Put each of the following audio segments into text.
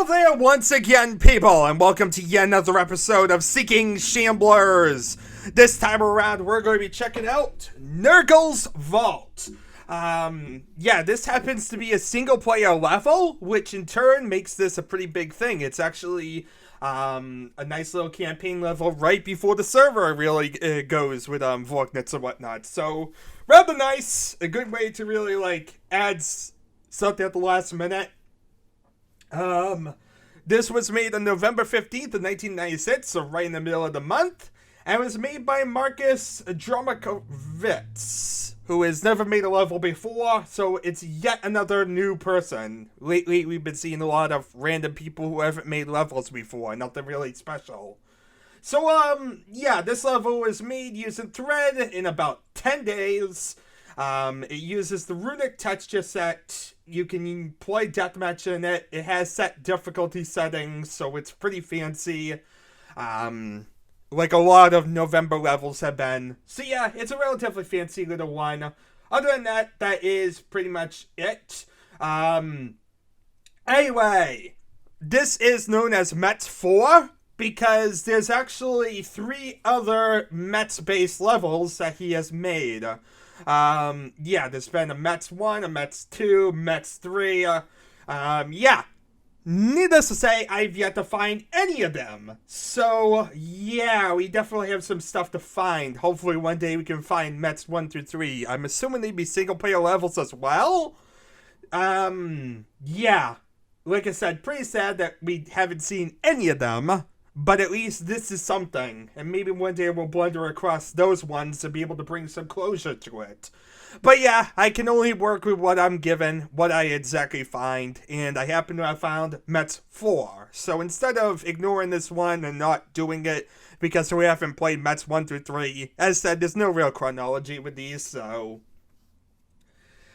there once again, people, and welcome to yet another episode of Seeking Shamblers. This time around, we're going to be checking out Nurgle's Vault. This happens to be a single-player level, which in turn makes this a pretty big thing. It's actually a nice little campaign level right before the server really goes with Vore and whatnot. So, rather nice. A good way to really, add something at the last minute. This was made on November 15th of 1996, so right in the middle of the month, and was made by Marcus Dromakovitz, who has never made a level before, so it's yet another new person. Lately, we've been seeing a lot of random people who haven't made levels before, nothing really special. So, this level was made using Thread in about 10 days. It uses the Runic texture set. You can play deathmatch in it. It has set difficulty settings, so it's pretty fancy. Like a lot of November levels have been. So yeah, it's a relatively fancy little one. Other than that, that is pretty much it. Anyway, this is known as Mets 4 because there's actually 3 other Mets-based levels that he has made. There's been a Mets 1, a Mets 2, Mets 3, needless to say, I've yet to find any of them. So, yeah, we definitely have some stuff to find. Hopefully one day we can find Mets 1 through 3. I'm assuming they'd be single-player levels as well. Like I said, pretty sad that we haven't seen any of them. But at least this is something, and maybe one day we'll blunder across those ones to be able to bring some closure to it. But yeah, I can only work with what I'm given, what I exactly find, and I happen to have found Mets 4. So instead of ignoring this one and not doing it because we haven't played Mets 1 through 3, as said, there's no real chronology with these, so...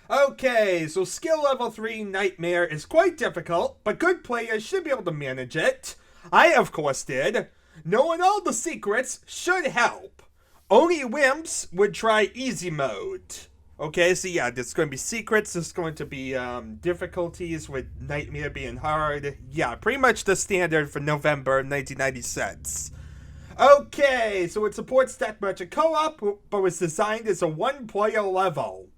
Okay, so skill level 3 Nightmare is quite difficult, but good players should be able to manage it. I, of course, did. Knowing all the secrets should help. Only wimps would try easy mode. Okay, so yeah, there's going to be secrets. There's going to be difficulties with Nightmare being hard. Yeah, pretty much the standard for November 1996. Okay, so it supports deathmatch and co-op, but was designed as a one-player level.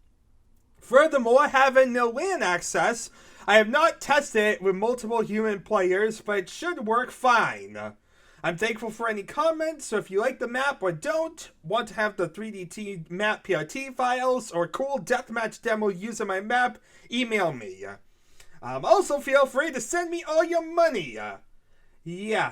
Furthermore, having no LAN access, I have not tested it with multiple human players, but it should work fine. I'm thankful for any comments, so if you like the map or don't, want to have the 3DT map PRT files, or cool deathmatch demo using my map, email me. Also feel free to send me all your money.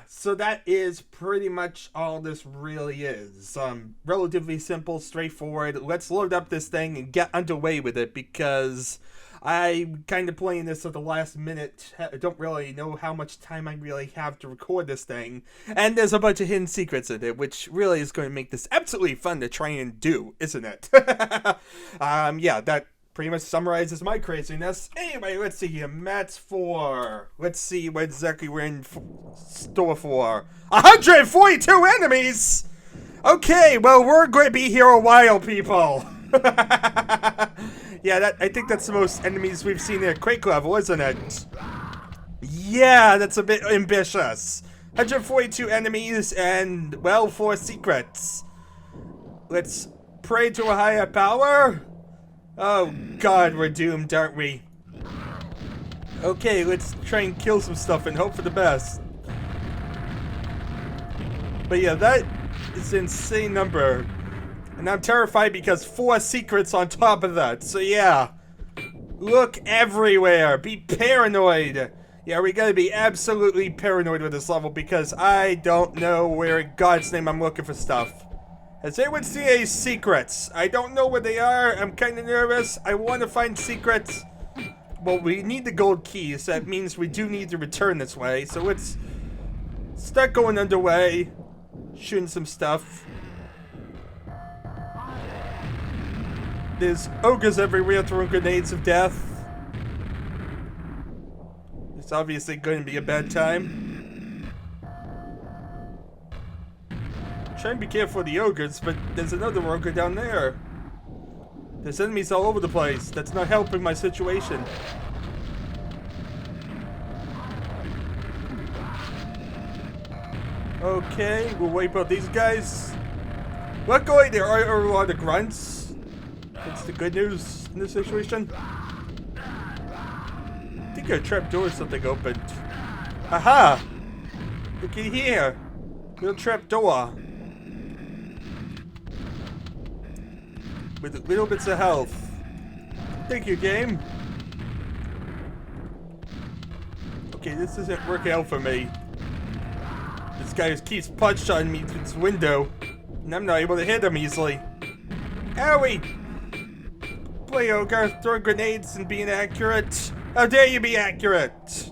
So that is pretty much all this really is. Relatively simple, straightforward. Let's load up this thing and get underway with it, because I'm kind of playing this at the last minute. I don't really know how much time I really have to record this thing. And there's a bunch of hidden secrets in it, which really is going to make this absolutely fun to try and do, isn't it? That pretty much summarizes my craziness. Anyway, let's see here. Mets 4. Let's see what exactly we're in store for. 142 enemies! Okay, well, we're going to be here a while, people. I think that's the most enemies we've seen at Quake level, isn't it? Yeah, that's a bit ambitious. 142 enemies and, well, 4 secrets. Let's pray to a higher power. Oh god, we're doomed, aren't we? Okay, let's try and kill some stuff and hope for the best. But yeah, that is an insane number. And I'm terrified because 4 secrets on top of that. So yeah, look everywhere. Be paranoid. Yeah, we gotta be absolutely paranoid with this level because I don't know where in God's name I'm looking for stuff. Has anyone seen any secrets? I don't know where they are. I'm kind of nervous. I want to find secrets. Well, we need the gold key, so that means we do need to return this way. So let's start going underway. Shooting some stuff. There's ogres everywhere throwing grenades of death. It's obviously going to be a bad time. Try and be careful of the ogres, but there's another ogre down there. There's enemies all over the place. That's not helping my situation. Okay, we'll wipe out these guys. Luckily, there are a lot of grunts. That's the good news in this situation. I think our trapdoor or something opened. Aha! Looky here. Little trapdoor. With little bits of health. Thank you, game. Okay, this isn't working out for me. This guy just keeps punching me through this window, and I'm not able to hit him easily. Owie! Play ogre, throwing grenades and being accurate. How dare you be accurate?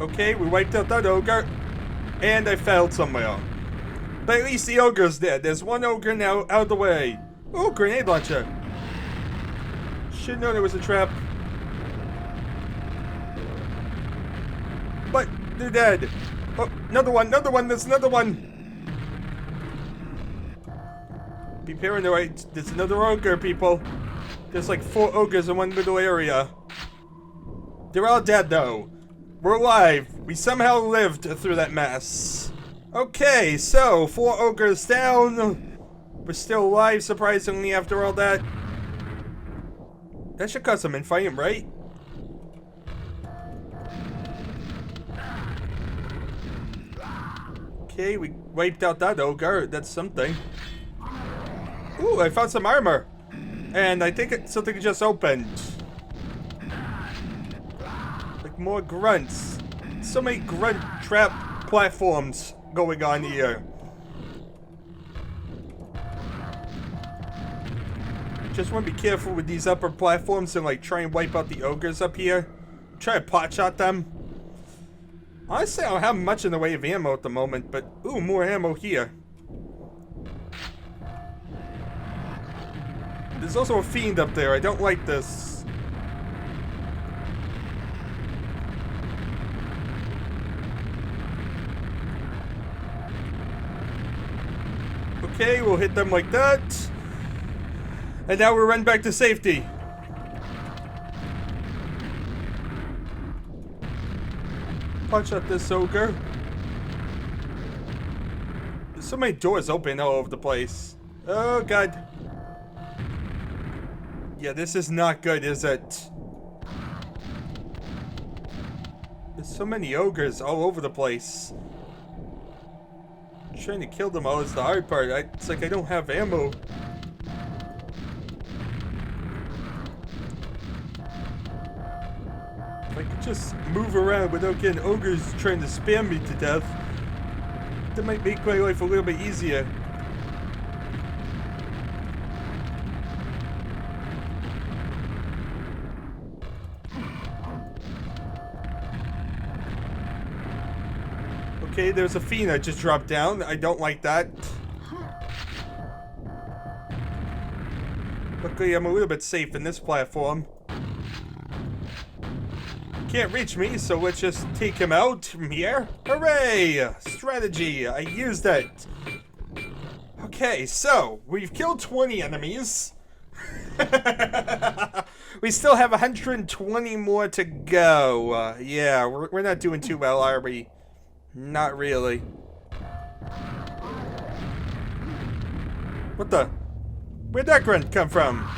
Okay, we wiped out that ogre, and I failed somewhere. But at least the ogre's dead. There's one ogre now out of the way. Oh, grenade launcher. Should've known it was a trap. But they're dead. Oh, another one, there's another one. Be paranoid, there's another ogre, people. There's like 4 ogres in one little area. They're all dead though. We're alive. We somehow lived through that mess. Okay, so 4 ogres down. We're still alive, surprisingly, after all that. That should cause some infighting, right? Okay, we wiped out that ogre. That's something. Ooh, I found some armor. And I think something just opened. Like more grunts. So many grunt trap platforms going on here. Just want to be careful with these upper platforms and like try and wipe out the ogres up here. Try to pot shot them. Honestly, I don't have much in the way of ammo at the moment, but ooh, more ammo here. There's also a fiend up there. I don't like this. Okay, we'll hit them like that. And now we'll run back to safety. Punch out this ogre. There's so many doors open all over the place. Oh god. Yeah, this is not good, is it? There's so many ogres all over the place. Trying to kill them all is the hard part. It's like I don't have ammo. If I could just move around without getting ogres trying to spam me to death, that might make my life a little bit easier. Okay, there's a fiend that just dropped down. I don't like that. Luckily, I'm a little bit safe in this platform. Can't reach me, so let's just take him out from here. Hooray! Strategy. I used it. Okay, so we've killed 20 enemies. We still have 120 more to go. Yeah, we're not doing too well, are we? Not really. What the? Where'd that grunt come from?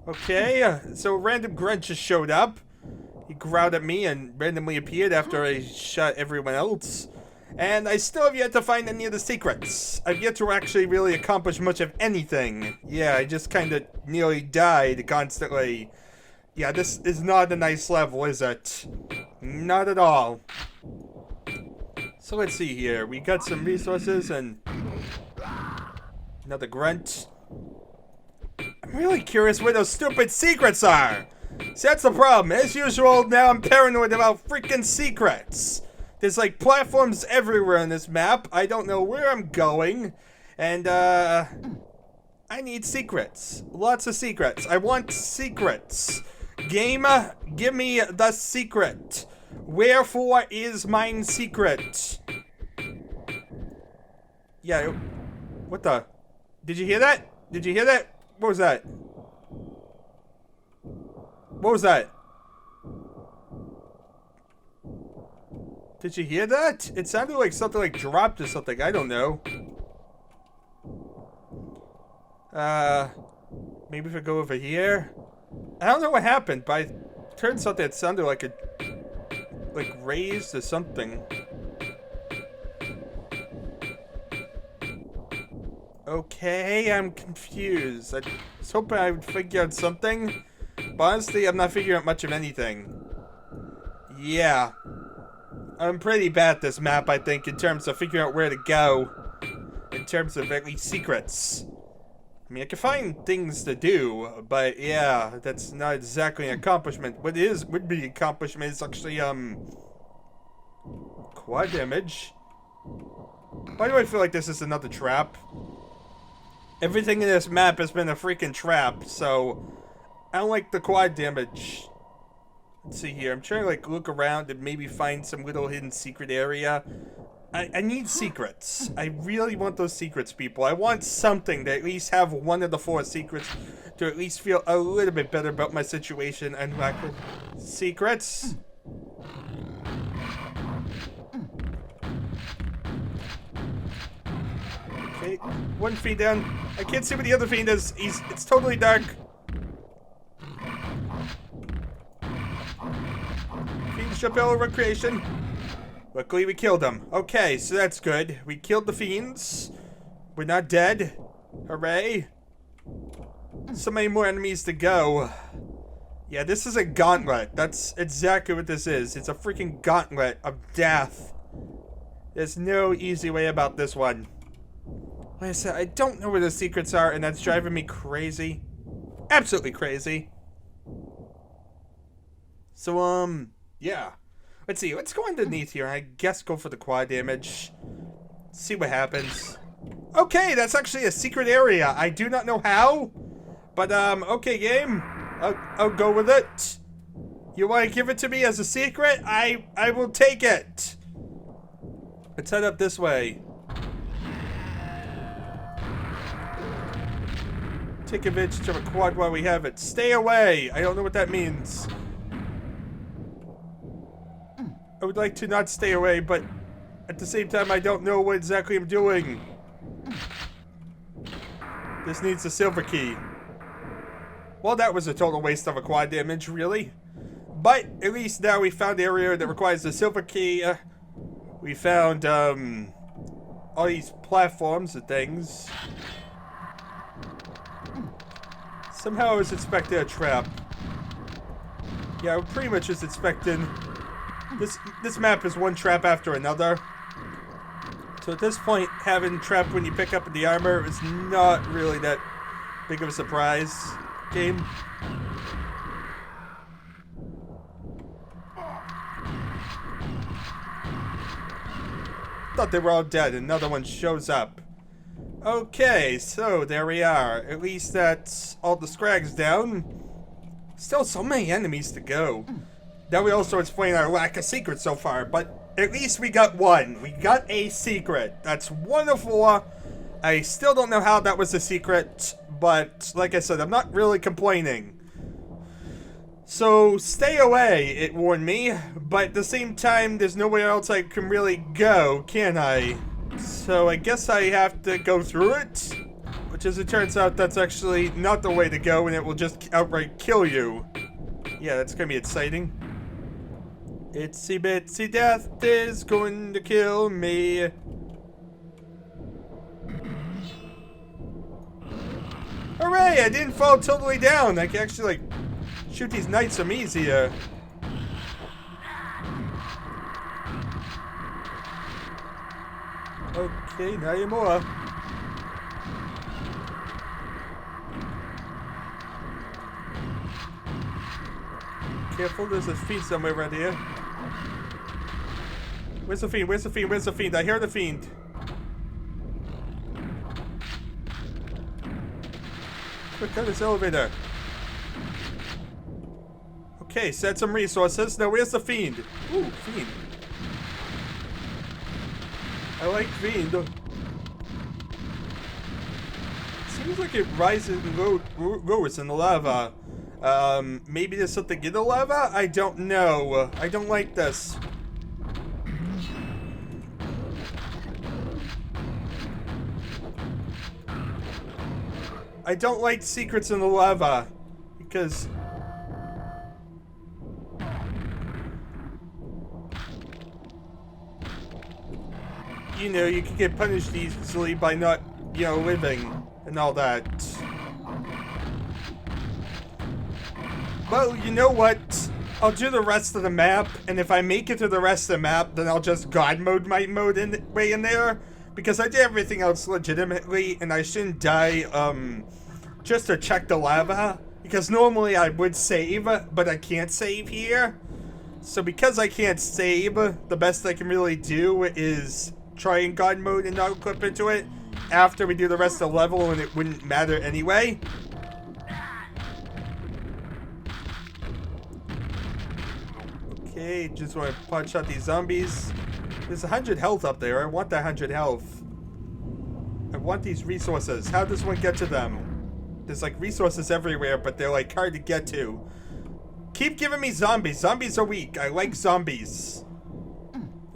Okay, so a random grunt just showed up. He growled at me and randomly appeared after I shot everyone else. And I still have yet to find any of the secrets. I've yet to actually really accomplish much of anything. Yeah, I just kind of nearly died constantly. Yeah, this is not a nice level, is it? Not at all. So let's see here. We got some resources and another grunt. I'm really curious where those stupid secrets are. See, that's the problem. As usual, now I'm paranoid about freaking secrets. There's like platforms everywhere on this map. I don't know where I'm going. And I need secrets. Lots of secrets. I want secrets. Game, give me the secret. Wherefore is mine secret? Yeah, what the? Did you hear that? Did you hear that? What was that? What was that? Did you hear that? It sounded like something like dropped or something. I don't know. Maybe if I go over here. I don't know what happened, but I heard something that sounded like a raised or something. Okay, I'm confused. I was hoping I would figure out something, but honestly, I'm not figuring out much of anything. Yeah. I'm pretty bad at this map, I think, in terms of figuring out where to go. In terms of at least secrets. I mean, I can find things to do, but yeah, that's not exactly an accomplishment. What would be an accomplishment is actually, quad damage. Why do I feel like this is another trap? Everything in this map has been a freaking trap, so I don't like the quad damage. Let's see here. I'm trying to like look around and maybe find some little hidden secret area. I need secrets. I really want those secrets, people. I want something to at least have one of the 4 secrets to at least feel a little bit better about my situation and lack of secrets. Okay, one fiend down. I can't see what the other fiend is. It's totally dark. Fiend Chappelle Recreation. Luckily we killed him. Okay, so that's good. We killed the fiends. We're not dead. Hooray. So many more enemies to go. Yeah, this is a gauntlet. That's exactly what this is. It's a freaking gauntlet of death. There's no easy way about this one. Like I said, I don't know where the secrets are, and that's driving me crazy. Absolutely crazy. So, yeah. Let's see, let's go underneath here. I guess go for the quad damage. See what happens. Okay, that's actually a secret area. I do not know how. But, okay, game. I'll go with it. You want to give it to me as a secret? I will take it. Let's head up this way. Take advantage of a quad while we have it. Stay away. I don't know what that means. I would like to not stay away, but at the same time, I don't know what exactly I'm doing. This needs a silver key. Well, that was a total waste of a quad damage, really. But at least now we found the area that requires the silver key. We found all these platforms and things. Somehow I was expecting a trap. Yeah, I pretty much was expecting... This map is one trap after another. So at this point, having trap when you pick up the armor is not really that big of a surprise. Game. Thought they were all dead. Another one shows up. Okay, so there we are. At least that's all the scrags down. Still so many enemies to go. That would also explain our lack of secrets so far, but at least we got one. We got a secret. That's wonderful. I still don't know how that was a secret, but like I said, I'm not really complaining. So stay away, it warned me, but at the same time, there's nowhere else I can really go, can I? So I guess I have to go through it, which as it turns out, that's actually not the way to go, and it will just outright kill you. Yeah, that's gonna be exciting. Itsy bitsy death is going to kill me. Hooray! I didn't fall totally down. I can actually, like, shoot these knights some easier. Okay, now you're more. Careful, there's a fiend somewhere around here. Where's the fiend? Where's the fiend? Where's the fiend? I hear the fiend. Quick, cut this elevator. Okay, set some resources. Now, where's the fiend? Ooh, fiend. I like fiend. Seems like it rises and lowers in the lava. Maybe there's something in the lava? I don't know. I don't like this. I don't like secrets in the lava. Because... you know, you can get punished easily by not, you know, living and all that. Well, you know what? I'll do the rest of the map, and if I make it to the rest of the map, then I'll just God mode my way in there. Because I did everything else legitimately, and I shouldn't die, just to check the lava. Because normally I would save, but I can't save here. So because I can't save, the best I can really do is try and God mode and not clip into it after we do the rest of the level, and it wouldn't matter anyway. Okay, just want to punch out these zombies. There's 100 health up there. I want that 100 health. I want these resources. How does one get to them? There's like resources everywhere, but they're like hard to get to. Keep giving me zombies. Zombies are weak. I like zombies.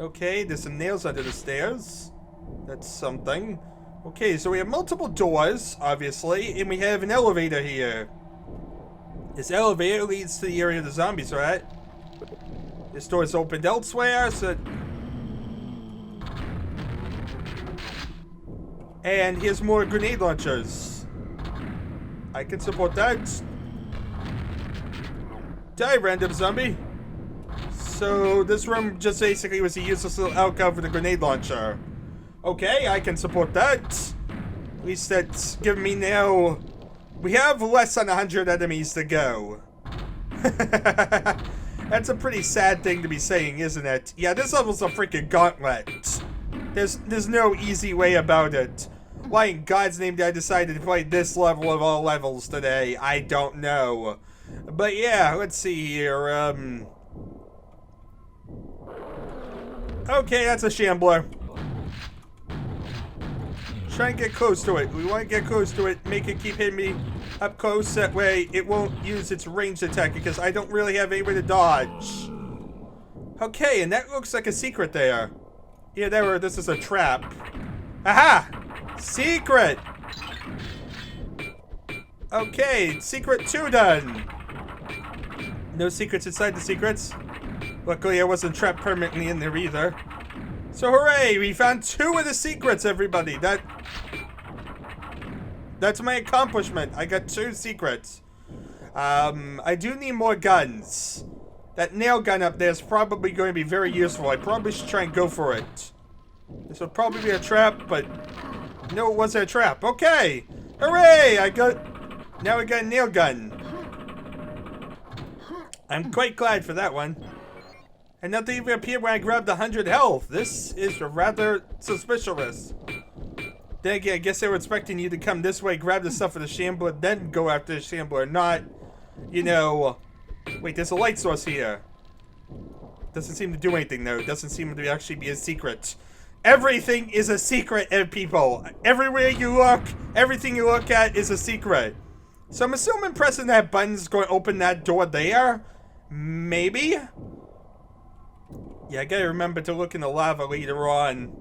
Okay, there's some nails under the stairs. That's something. Okay, so we have multiple doors, obviously, and we have an elevator here. This elevator leads to the area the zombies are at. This door is opened elsewhere, so... and here's more grenade launchers. I can support that. Die, random zombie. So this room just basically was a useless little alcove with a grenade launcher. Okay, I can support that. At least that's giving me now... we have less than 100 enemies to go. That's a pretty sad thing to be saying, isn't it? Yeah, this level's a freaking gauntlet. There's no easy way about it. Why in God's name did I decide to play this level of all levels today? I don't know. But yeah, let's see here. Okay, that's a Shambler. Try and get close to it. We want to get close to it. Make it keep hitting me up close. That way it won't use its ranged attack because I don't really have anywhere to dodge. Okay, and that looks like a secret there. Yeah, this is a trap. Aha! Secret! Okay, secret 2 done. No secrets inside the secrets. Luckily, I wasn't trapped permanently in there either. So hooray! We found 2 of the secrets, everybody. That's my accomplishment. I got 2 secrets. I do need more guns. That nail gun up there is probably going to be very useful. I probably should try and go for it. This will probably be a trap, but no, it wasn't a trap. Okay! Hooray! Now we got a nail gun. I'm quite glad for that one. And nothing even appeared when I grabbed the 100 health. This is rather suspicious. Then again, I guess they were expecting you to come this way, grab the stuff for the Shambler, then go after the Shambler, not, you know... Wait, there's a light source here. Doesn't seem to do anything, though. Doesn't seem to actually be a secret. Everything is a secret, people. Everywhere you look, everything you look at is a secret. So I'm assuming pressing that button is going to open that door there. Maybe? Yeah, I gotta remember to look in the lava later on.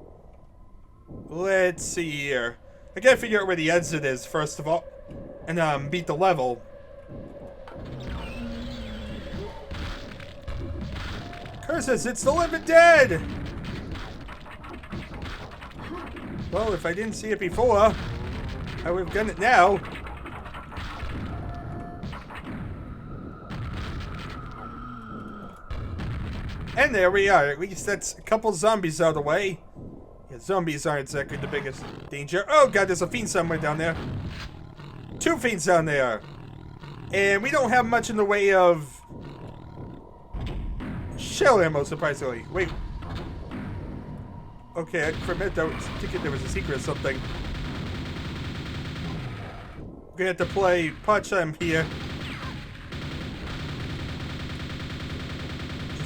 Let's see here. I gotta figure out where the exit is, first of all. And, beat the level. Curses, it's the living dead! Well, if I didn't see it before, I would have done it now. And there we are. At least that's a couple zombies out of the way. Yeah, zombies aren't exactly the biggest danger. Oh god, there's a fiend somewhere down there. 2 fiends down there. And we don't have much in the way of shell ammo, surprisingly. Wait. Okay, for a minute I was thinking there was a secret or something. We're gonna have to play pot time here.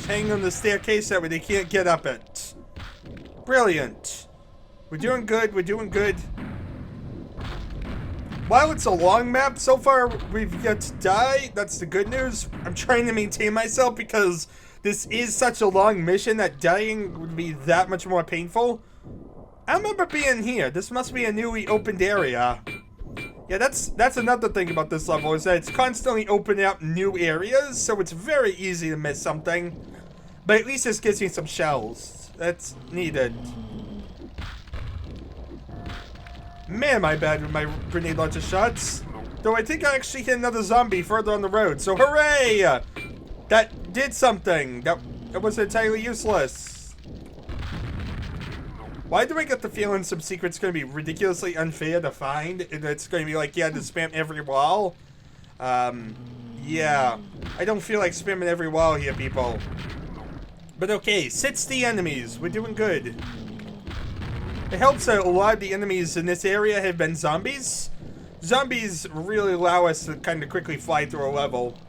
Hang on the staircase that way they can't get up it. Brilliant. We're doing good, we're doing good. While it's a long map, so far we've yet to die. That's the good news. I'm trying to maintain myself because this is such a long mission that dying would be that much more painful. I remember being here. This must be a newly opened area. Yeah, that's another thing about this level, is that it's constantly opening up new areas, so it's very easy to miss something. But at least this gives me some shells. That's needed. Man, am I bad with my grenade launcher shots. Though I think I actually hit another zombie further on the road, so hooray! That did something. That was entirely useless. Why do I get the feeling some secret's going to be ridiculously unfair to find? And it's going to be like, yeah, to spam every wall? Yeah. I don't feel like spamming every wall here, people. But okay, 60 enemies. We're doing good. It helps that a lot of the enemies in this area have been zombies. Zombies really allow us to kind of quickly fly through a level.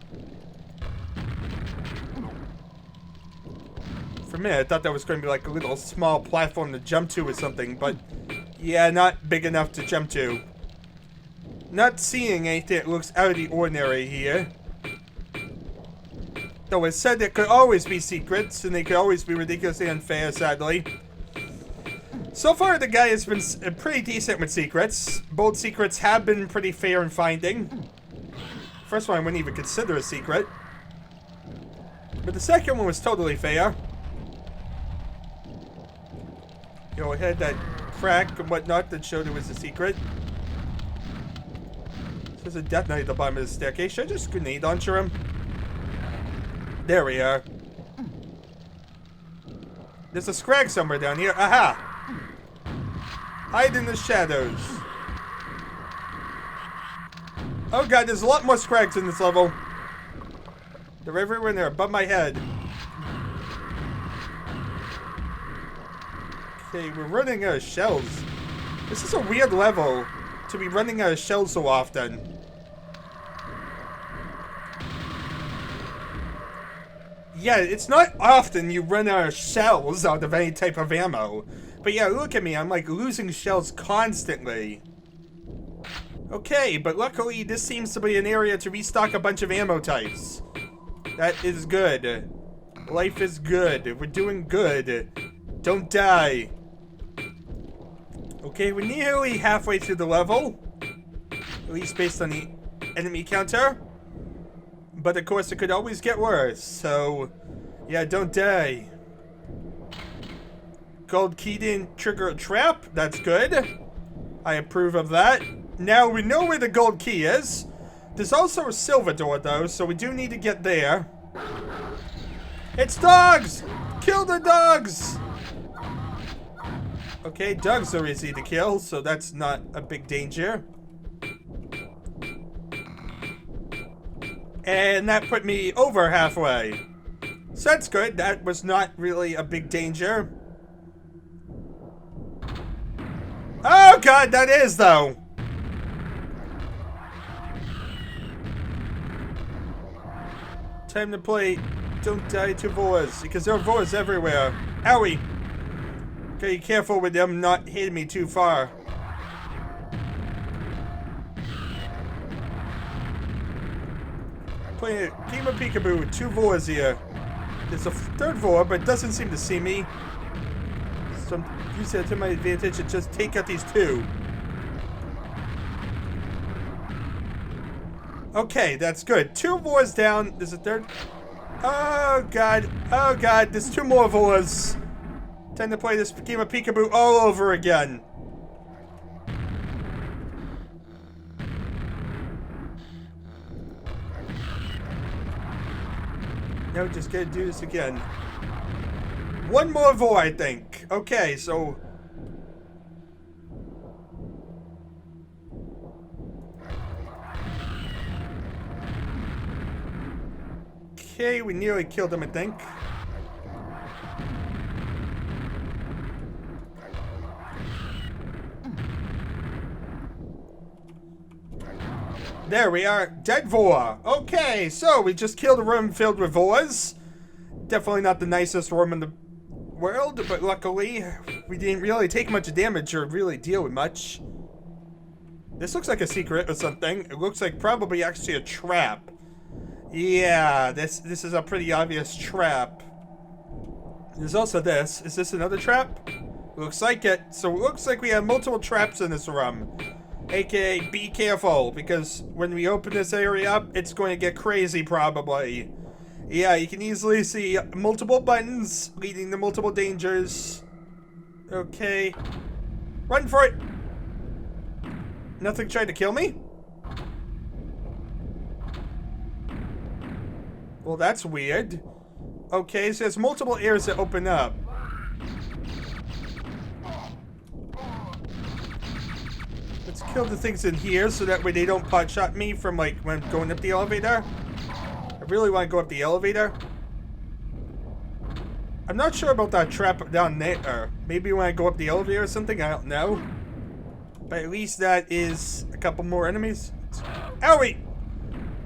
For a minute, I thought that was going to be like a little small platform to jump to or something, but yeah, not big enough to jump to. Not seeing anything that looks out of the ordinary here. Though it said there could always be secrets, and they could always be ridiculously unfair, sadly. So far, the guy has been pretty decent with secrets. Both secrets have been pretty fair in finding. First one I wouldn't even consider a secret. But the second one was totally fair. You know, it had that crack and whatnot that showed it was a secret. There's a death knight at the bottom of the staircase. Should I just grenade launcher him? There we are. There's a scrag somewhere down here. Aha! Hide in the shadows. Oh god, there's a lot more scrags in this level. They're everywhere and they're above my head. Okay, we're running out of shells. This is a weird level to be running out of shells so often. Yeah, it's not often you run out of shells out of any type of ammo. But yeah, look at me, I'm like losing shells constantly. Okay, but luckily this seems to be an area to restock a bunch of ammo types. That is good. Life is good. We're doing good. Don't die. Okay, we're nearly halfway through the level. At least based on the enemy counter. But of course it could always get worse, so yeah, don't die. Gold key didn't trigger a trap. That's good. I approve of that. Now we know where the gold key is. There's also a silver door though, so we do need to get there. It's dogs! Kill the dogs! Okay, dogs are easy to kill, so that's not a big danger. And that put me over halfway. So that's good. That was not really a big danger. Oh god, that is though. Time to play Don't Die to Vores, because there are Vores everywhere. Owie. Okay, be careful with them not hitting me too far. Playing a game of peekaboo with two Vores here. There's a third Vore, but it doesn't seem to see me. So I'm using it to my advantage and just take out these two. Okay, that's good. Two Vores down. There's a third. Oh god. Oh god. There's two more Vores. Time to play this game of peekaboo all over again. No, just gotta do this again. One more Vore, I think. Okay, so... Okay, we nearly killed him, I think. There we are. Dead Vore. Okay, so we just killed a room filled with Vores. Definitely not the nicest room in the world, but luckily we didn't really take much damage or really deal with much. This looks like a secret or something. It looks like probably actually a trap. Yeah, this is a pretty obvious trap. There's also this. Is this another trap? Looks like it. So it looks like we have multiple traps in this room. AKA, be careful, because when we open this area up, it's going to get crazy probably. Yeah, you can easily see multiple buttons leading to multiple dangers. Okay. Run for it! Nothing tried to kill me? Well, that's weird. Okay, so there's multiple areas that open up. Let's kill the things in here so that way they don't pot shot me from like when I'm going up the elevator. I really want to go up the elevator. I'm not sure about that trap down there. Maybe when I go up the elevator or something, I don't know. But at least that is a couple more enemies. Owie!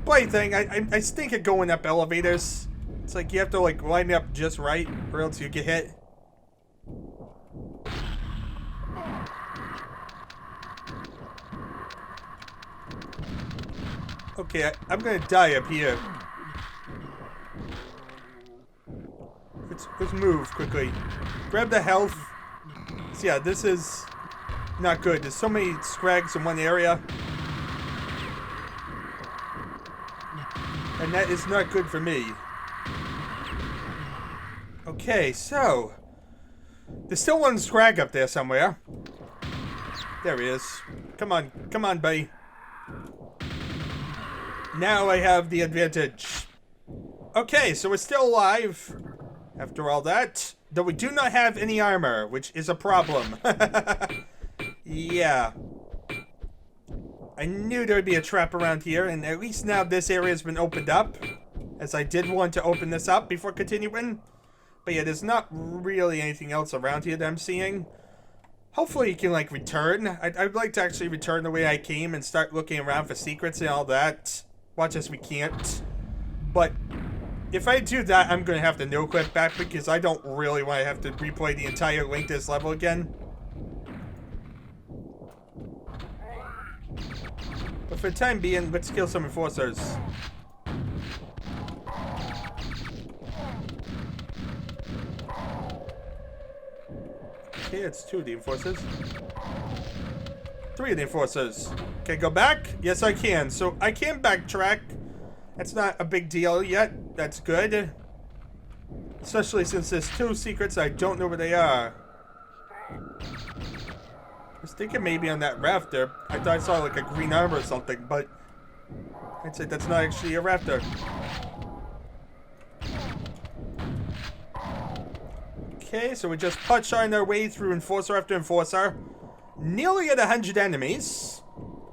Plaything, I stink at going up elevators. It's like you have to like line it up just right or else you get hit. Okay, I'm gonna die up here. Let's move quickly. Grab the health. So yeah, this is not good. There's so many scrags in one area. And that is not good for me. Okay, so there's still one scrag up there somewhere. There he is. Come on, buddy. Now I have the advantage. Okay, so we're still alive after all that. Though we do not have any armor, which is a problem. Yeah. I knew there would be a trap around here, and at least now this area has been opened up. As I did want to open this up before continuing. But yeah, there's not really anything else around here that I'm seeing. Hopefully you can, like, return. I'd like to actually return the way I came and start looking around for secrets and all that. Watch as we can't. But if I do that, I'm going to have to no-clip back because I don't really want to have to replay the entire length of this level again. But for the time being, let's kill some enforcers. Okay, it's 2 of the enforcers. 3 of the enforcers. Can I go back? Yes, I can. So I can backtrack. That's not a big deal yet. That's good. Especially since there's 2 secrets I don't know where they are. I was thinking maybe on that rafter. I thought I saw like a green armor or something, but I'd say that's not actually a rafter. Okay, so we just punch-shine our way through enforcer after enforcer. Nearly at 100 enemies.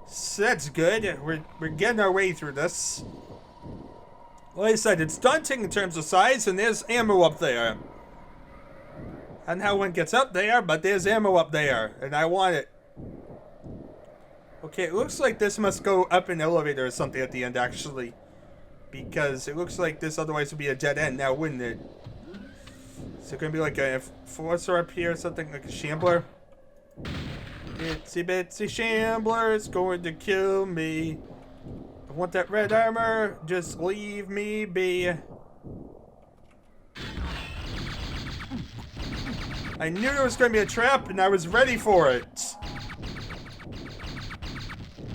So that's good. We're getting our way through this. Like I said, it's daunting in terms of size, and there's ammo up there. I don't know how one gets up there, but there's ammo up there, and I want it. Okay, it looks like this must go up an elevator or something at the end, actually. Because it looks like this otherwise would be a dead end now, wouldn't it? Is it going to be like a enforcer up here or something, like a shambler? Itsy bitsy shambler is going to kill me. I want that red armor, just leave me be. I knew there was going to be a trap, and I was ready for it.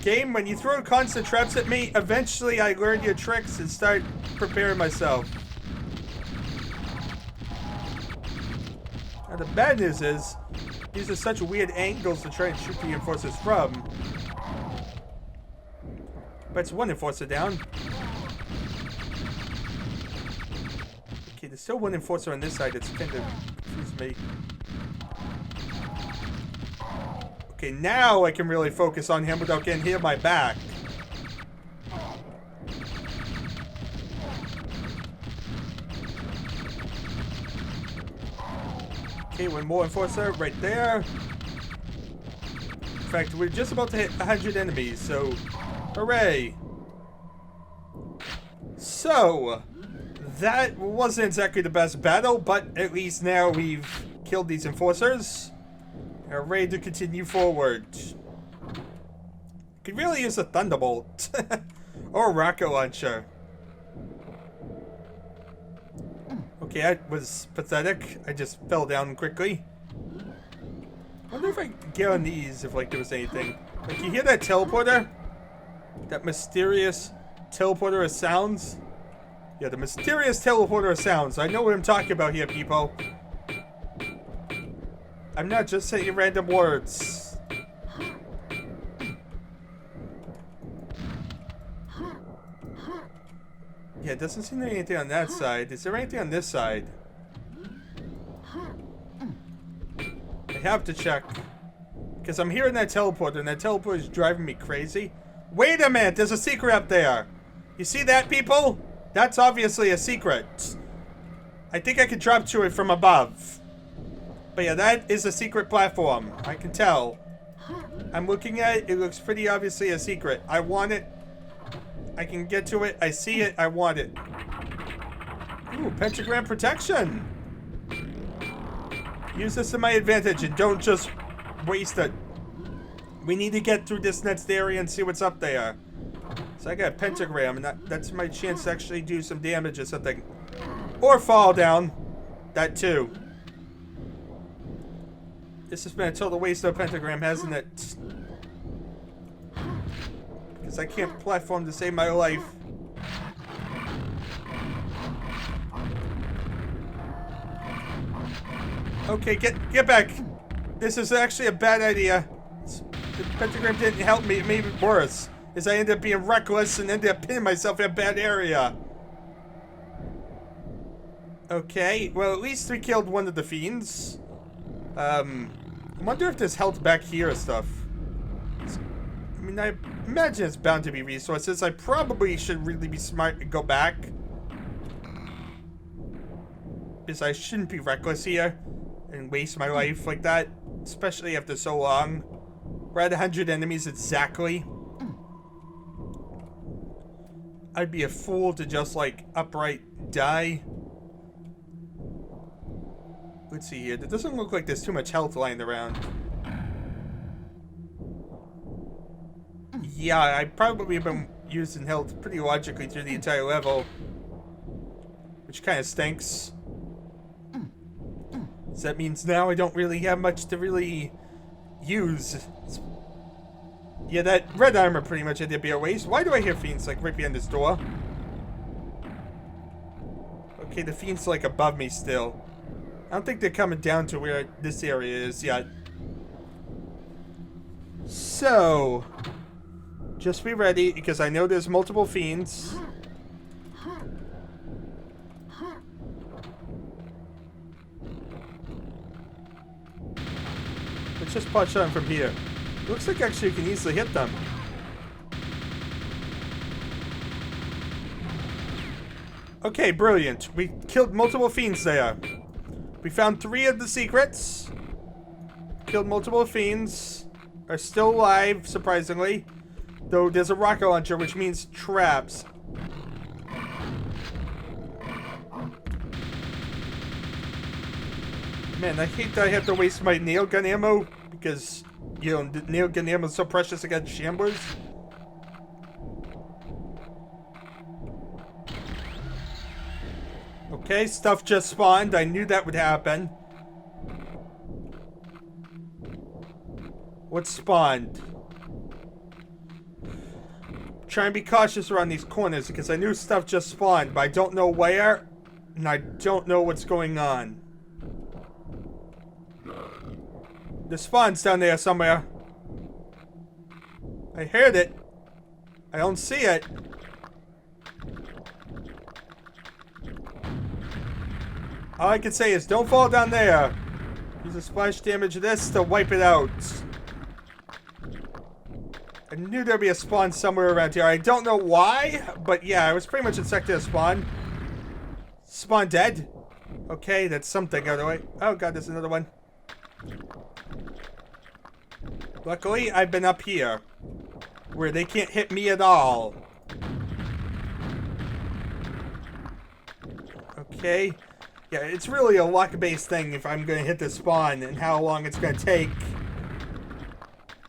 Game, when you throw constant traps at me, eventually I learn your tricks and start preparing myself. Now the bad news is, these are such weird angles to try and shoot the enforcers from. But it's 1 enforcer down. Okay, there's still 1 enforcer on this side that's kind of confused me. Okay, now I can really focus on him without getting hit in my back. Okay, 1 more enforcer right there. In fact, we're just about to hit 100 enemies, so hooray. So, that wasn't exactly the best battle, but at least now we've killed these enforcers. Are ready to continue forward. Could really use a thunderbolt. Or a rocket launcher. Okay, that was pathetic. I just fell down quickly. I wonder if I could get on these if like there was anything. Like, you hear that teleporter? That mysterious teleporter of sounds? Yeah, the mysterious teleporter of sounds. I know what I'm talking about here, people. I'm not just saying random words. Yeah, it doesn't seem to be anything on that side. Is there anything on this side? I have to check. Because I'm hearing that teleporter, and that teleporter is driving me crazy. Wait a minute, there's a secret up there. You see that, people? That's obviously a secret. I think I could drop to it from above. But yeah, that is a secret platform. I can tell. I'm looking at it. It looks pretty obviously a secret. I want it. I can get to it. I see it. I want it. Ooh, pentagram protection. Use this to my advantage and don't just waste it. We need to get through this next area and see what's up there. So I got a pentagram, and that's my chance to actually do some damage or something. Or fall down. That too. This has been a total waste of a pentagram, hasn't it? Because I can't platform to save my life. Okay, get back. This is actually a bad idea. The pentagram didn't help me. It made it worse. As I ended up being reckless and ended up pinning myself in a bad area. Okay, well at least we killed one of the fiends. I wonder if there's health back here or stuff. I mean, I imagine it's bound to be resources. I probably should really be smart and go back. Because I shouldn't be reckless here and waste my life like that. Especially after so long. We're at 100 enemies exactly. I'd be a fool to just, like, upright die. Let's see here. It doesn't look like there's too much health lying around. Yeah, I probably have been using health pretty logically through the entire level. Which kind of stinks. So that means now I don't really have much to really use. Yeah, that red armor pretty much had to be a waste. Why do I hear fiends, like, right behind this door? Okay, the fiends, like, above me still. I don't think they're coming down to where this area is yet. So, just be ready, because I know there's multiple fiends. Let's just punch on from here. Looks like actually you can easily hit them. Okay, brilliant. We killed multiple fiends there. We found 3 of the secrets. Killed multiple fiends. Are still alive, surprisingly. Though there's a rocket launcher, which means traps. Man, I hate that I have to waste my nail gun ammo. Because, you know, the nail gun ammo is so precious against Shamblers. Okay, stuff just spawned. I knew that would happen. What spawned? Try and be cautious around these corners because I knew stuff just spawned, but I don't know where, and I don't know what's going on. The spawn's down there somewhere. I heard it. I don't see it. All I can say is don't fall down there. Use a splash damage of this to wipe it out. I knew there'd be a spawn somewhere around here. I don't know why, but yeah, I was pretty much expecting a spawn. Spawn dead. Okay, that's something out of the way. Oh god, there's another one. Luckily, I've been up here, where they can't hit me at all. Okay. Yeah, it's really a luck-based thing if I'm going to hit the spawn and how long it's going to take.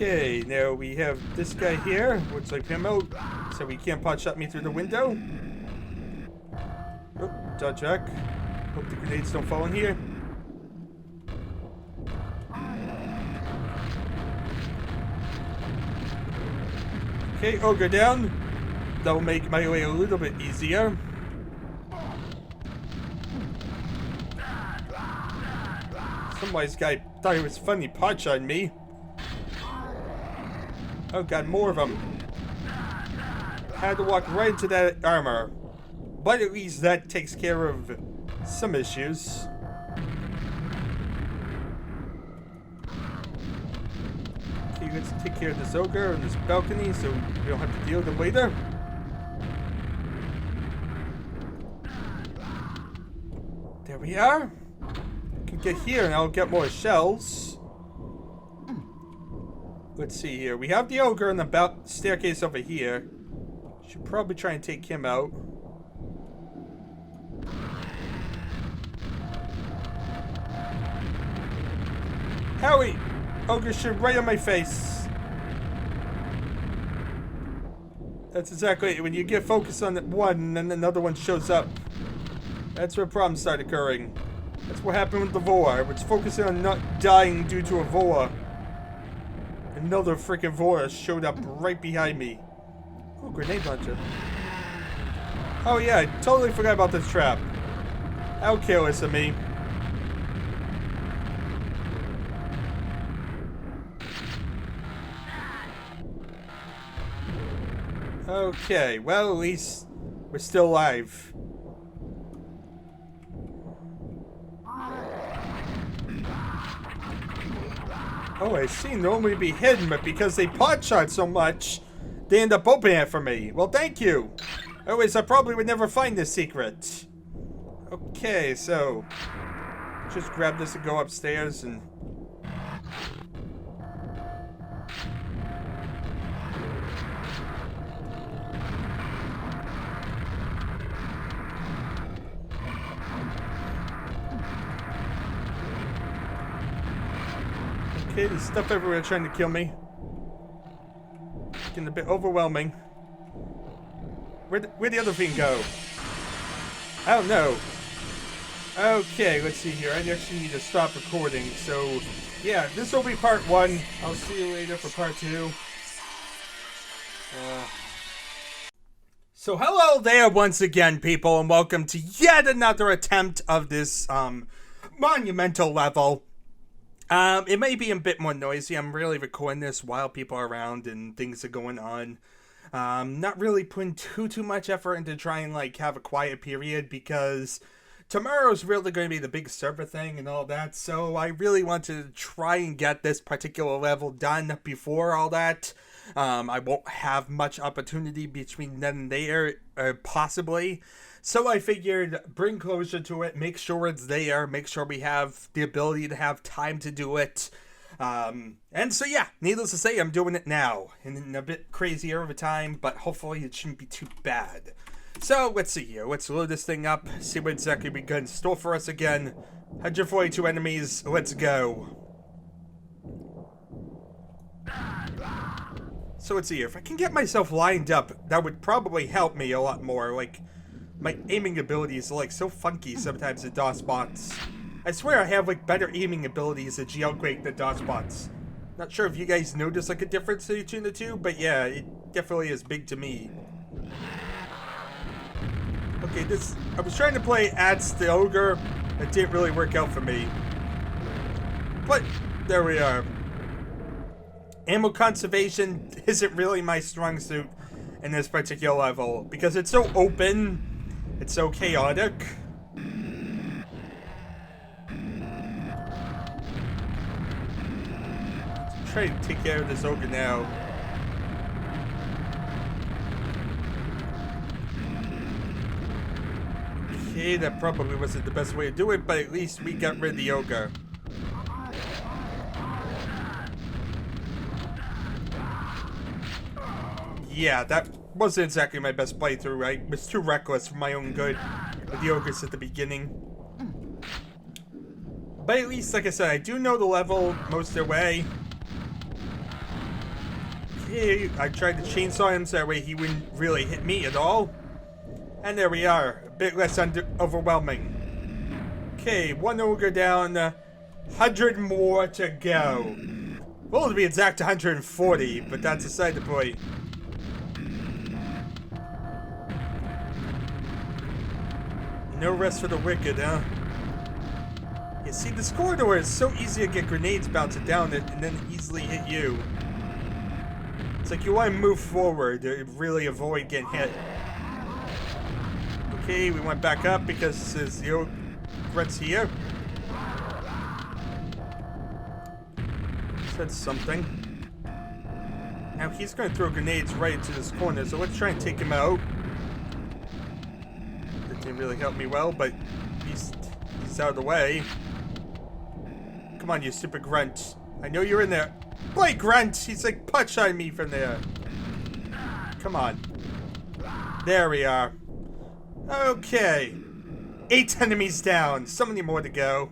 Okay, now we have this guy here. Looks like him out, so he can't pot shot me through the window. Oh, dodge back. Hope the grenades don't fall in here. Okay, ogre down. That'll make my way a little bit easier. Some wise guy thought it was funny pot shotting me. Oh god, more of them. Had to walk right into that armor. But at least that takes care of some issues. Okay, let's take care of this ogre and this balcony so we don't have to deal with them later. There we are. Can get here and I'll get more shells. Let's see here. We have the ogre on the staircase over here. Should probably try and take him out. Howie! Ogre shoot right on my face. That's exactly it. When you get focused on one and then another one shows up, that's where problems start occurring. That's what happened with the Vore. It's focusing on not dying due to a Vore. Another freaking Vore showed up right behind me. Oh, grenade launcher. Oh yeah, I totally forgot about this trap. How careless of me. Okay, well at least we're still alive. Oh, I seem to only be hidden, but because they pot shot so much, they end up opening it for me. Well, thank you. Otherwise, I probably would never find this secret. Okay, so just grab this and go upstairs and... Okay, there's stuff everywhere trying to kill me. Getting a bit overwhelming. Where'd the other thing go? I don't know. Okay, let's see here. I actually need to stop recording. So, yeah, this will be part 1. I'll see you later for part 2. So hello there once again, people, and welcome to yet another attempt of this monumental level. It may be a bit more noisy. I'm really recording this while people are around and things are going on. Not really putting too much effort into trying like have a quiet period because tomorrow's really going to be the big server thing and all that. So I really want to try and get this particular level done before all that. I won't have much opportunity between then and there, possibly. So I figured bring closure to it, make sure it's there, make sure we have the ability to have time to do it. And so yeah, needless to say, I'm doing it now. In a bit crazier of a time, but hopefully it shouldn't be too bad. So let's see here, let's load this thing up, see what exactly we got in store for us again. 142 enemies, let's go. So let's see here, if I can get myself lined up, that would probably help me a lot more. Like, my aiming abilities are like so funky sometimes in DOS bots. I swear I have like better aiming abilities at Jailquake than DOS bots. Not sure if you guys notice like a difference between the two, but yeah, it definitely is big to me. Okay, I was trying to play Ats the Ogre. It didn't really work out for me. But there we are. Ammo conservation isn't really my strong suit in this particular level because it's so open. It's so chaotic. Let's try to take care of this ogre now. Okay, that probably wasn't the best way to do it, but at least we got rid of the ogre. Yeah, that wasn't exactly my best playthrough. I was too reckless for my own good with the ogres at the beginning. But at least, like I said, I do know the level most of the way. Okay, I tried to chainsaw him so that way he wouldn't really hit me at all. And there we are, a bit less overwhelming. Okay, one ogre down, 100 more to go. Well, to be exact, 140, but that's aside the point. No rest for the wicked, huh? You see, this corridor is so easy to get grenades bouncing down it and then easily hit you. It's like you want to move forward to really avoid getting hit. Okay, we went back up because there's the old grunts here. Said something. Now he's going to throw grenades right into this corner, so let's try and take him out. That didn't really help me well, but he's out of the way. Come on, you stupid grunt. I know you're in there. Boy, grunt! He's like punch-eyeing me from there. Come on. There we are. Okay. 8 enemies down. So many more to go.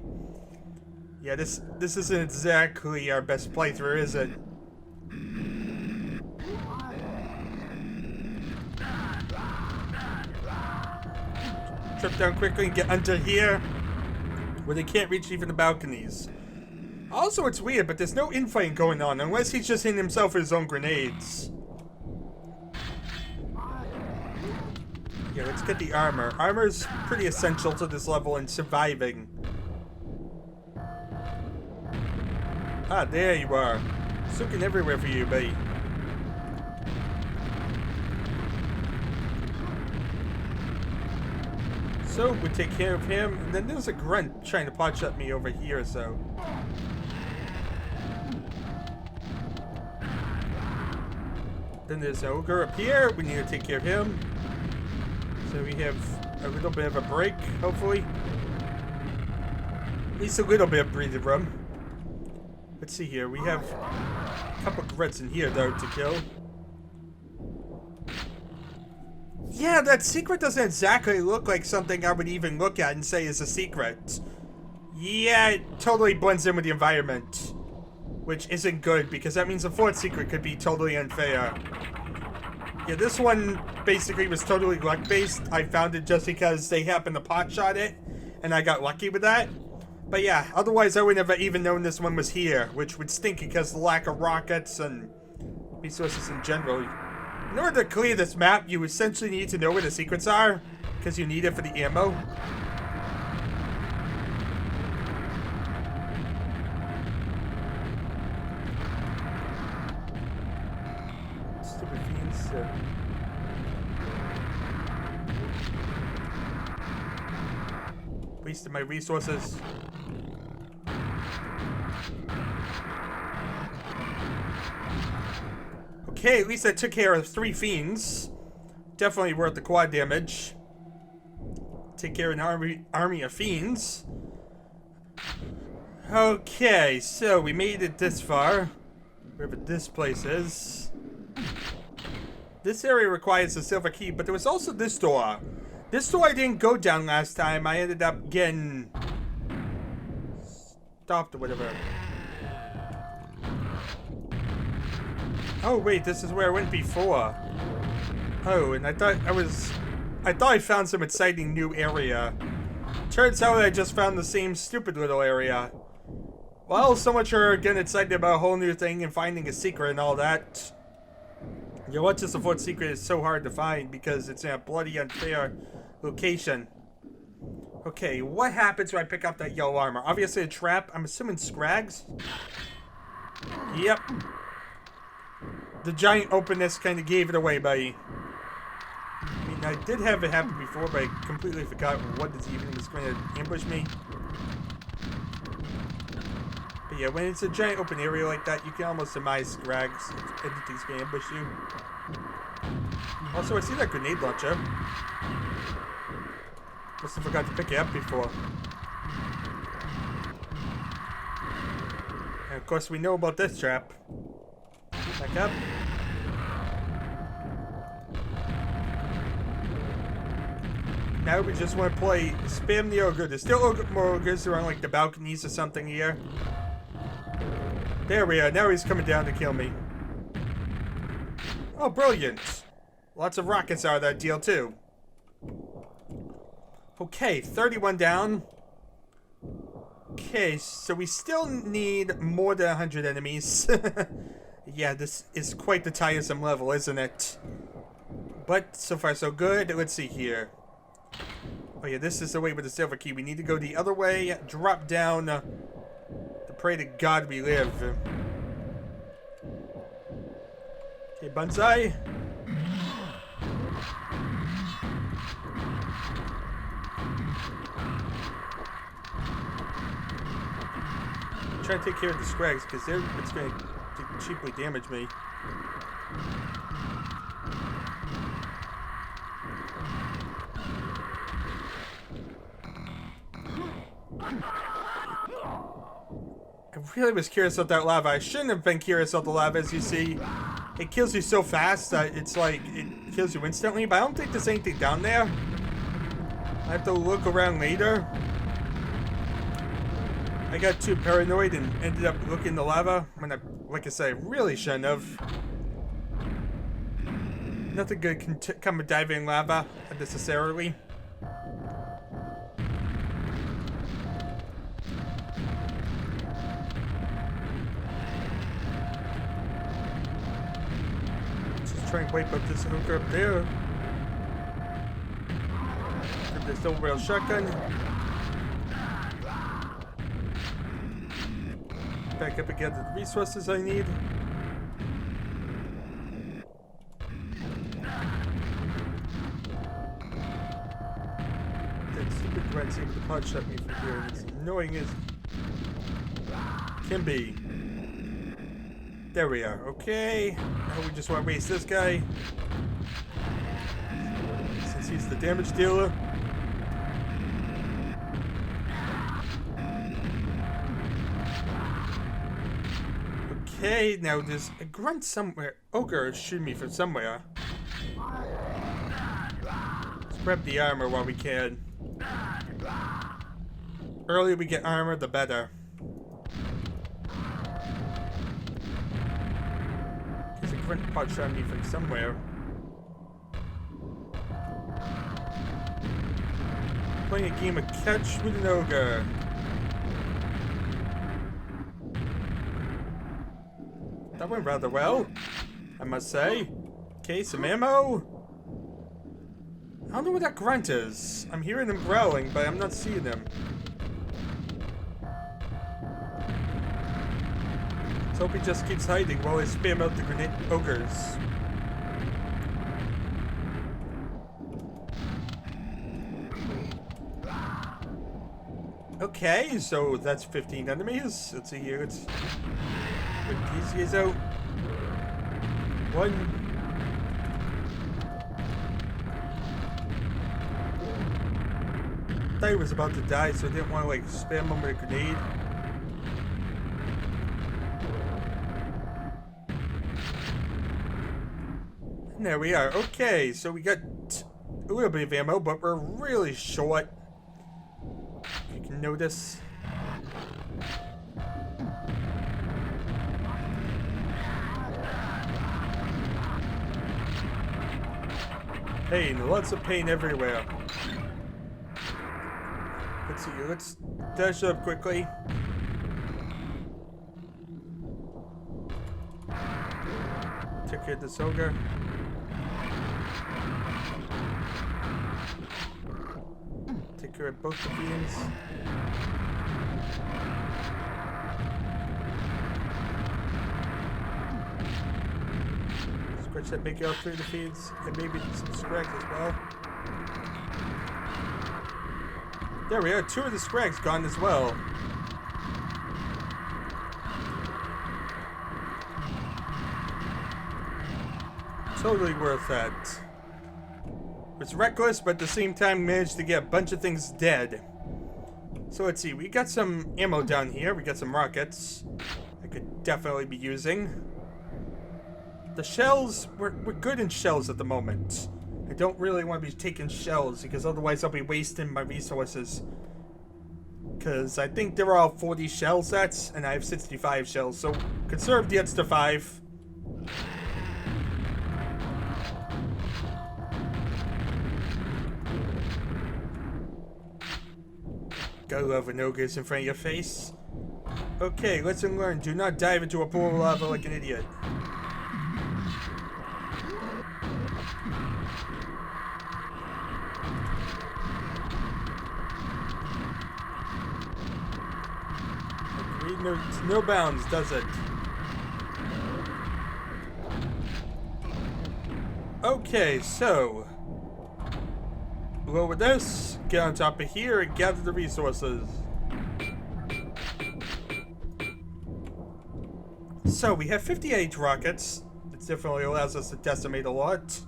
Yeah, this isn't exactly our best playthrough, is it? Trip down quickly and get under here, where they can't reach even the balconies. Also, it's weird, but there's no infighting going on unless he's just hitting himself with his own grenades. Yeah, let's get the armor. Armor's pretty essential to this level in surviving. Ah, there you are. It's looking everywhere for you, buddy. So, we take care of him, and then there's a grunt trying to potch at me over here, so... Then there's an ogre up here. We need to take care of him. So we have a little bit of a break, hopefully. At least a little bit of breathing room. Let's see here. We have a couple of grunts in here, though, to kill. Yeah, that secret doesn't exactly look like something I would even look at and say is a secret. Yeah, it totally blends in with the environment. Which isn't good, because that means the fourth secret could be totally unfair. Yeah, this one basically was totally luck-based. I found it just because they happened to pot-shot it, and I got lucky with that. But yeah, otherwise I would never even known this one was here, which would stink because of the lack of rockets and resources in general. In order to clear this map, you essentially need to know where the secrets are, because you need it for the ammo. Stupid fiends. Wasted my resources. Okay, at least I took care of 3 fiends. Definitely worth the quad damage. Take care of an army of fiends. Okay, so we made it this far. Wherever this place is. This area requires a silver key, but there was also this door. This door I didn't go down last time. I ended up getting stopped or whatever. Oh wait, this is where I went before. Oh, and I thought I found some exciting new area. Turns out I just found the same stupid little area. Well, so much for getting excited about a whole new thing and finding a secret and all that. You know what, just the fourth secret is so hard to find because it's in a bloody unfair location. Okay, what happens when I pick up that yellow armor? Obviously a trap. I'm assuming scrags. Yep. The giant openness kind of gave it away, buddy. I mean, I did have it happen before, but I completely forgot what this evening was going to ambush me. But yeah, when it's a giant open area like that, you can almost surmise scrags if anything's going to ambush you. Also, I see that grenade launcher. Must have forgot to pick it up before. And of course, we know about this trap. Back up. Now we just want to spam the ogre. There's still more ogres around like the balconies or something here. There we are. Now he's coming down to kill me. Oh, brilliant. Lots of rockets out of that deal, too. Okay, 31 down. Okay, so we still need more than 100 enemies. Yeah, this is quite the tiresome level, isn't it? But so far so good. Let's see here. Oh yeah, this is the way with the silver key. We need to go the other way, drop down, to pray to God we live. Okay, Banzai. Try to take care of the scrags because it's going to cheaply damage me. I really was curious about that lava. I shouldn't have been curious about the lava, as you see. It kills you so fast that it's like, it kills you instantly, but I don't think there's anything down there. I have to look around later. I got too paranoid and ended up looking in the lava when I, like I said, I really shouldn't have. Nothing good can come of diving in lava unnecessarily. Just try and wipe up this hooker up there. Grab this double barrel shotgun. Back up and get the resources I need. That stupid Brent's able to pod shot me from here. It's annoying as can be. There we are. Okay. Now we just want to waste this guy. Since he's the damage dealer. Okay, now there's a grunt somewhere. Ogre is shooting me from somewhere. Let's grab the armor while we can. Earlier we get armor, the better. There's a grunt pot shot me from somewhere. Playing a game of catch with an ogre. That went rather well, I must say. Okay, some ammo. I don't know what that grunt is. I'm hearing them growling, but I'm not seeing them. Let's hope he just keeps hiding while I spam out the grenade ogres. Okay, so that's 15 enemies. Let's see here. Let's put these guys out. One. I thought he was about to die, so I didn't want to like spam him with a grenade. And there we are. Okay, so we got a little bit of ammo, but we're really short. If you can notice. Pain, lots of pain everywhere. Let's see, let's dash up quickly. Take care of this ogre. Take care of both the fiends. Scratch that big out through the feeds, and maybe some scrags as well. There we are, 2 of the scrags gone as well. Totally worth that. It's reckless, but at the same time managed to get a bunch of things dead. So let's see, we got some ammo down here, we got some rockets I could definitely be using. The shells, we're good in shells at the moment. I don't really want to be taking shells because otherwise I'll be wasting my resources. Because I think there are all 40 shell sets and I have 65 shells, so conserve the extra 5. Gotta love when ogres in front of your face. Okay, lesson learned. Do not dive into a pool of lava like an idiot. No bounds, does it? Okay, so lower this, get on top of here, and gather the resources. So we have 58 rockets. It definitely allows us to decimate a lot.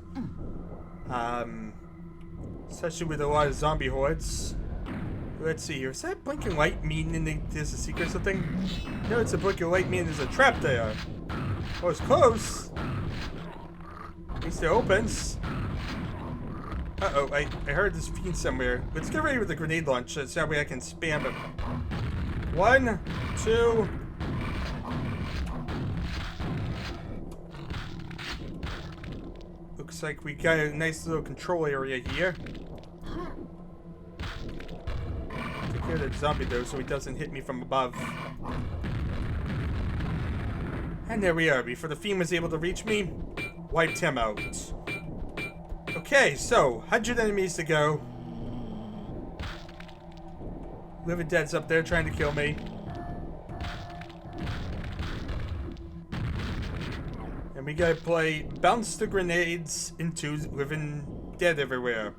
Especially with a lot of zombie hordes. Let's see here. Does that blinking light mean there's a secret or something? No, it's a blinking light meaning there's a trap there. Oh, it's close. At least it opens. Uh-oh, I heard this fiend somewhere. Let's get ready with the grenade launcher so that way I can spam it. 1, 2. Looks like we got a nice little control area here. Take care of the zombie though so he doesn't hit me from above. And there we are. Before the fiend was able to reach me, wiped him out. Okay, so 100 enemies to go. Living Dead's up there trying to kill me. And we gotta play bounce the grenades into Living Dead everywhere.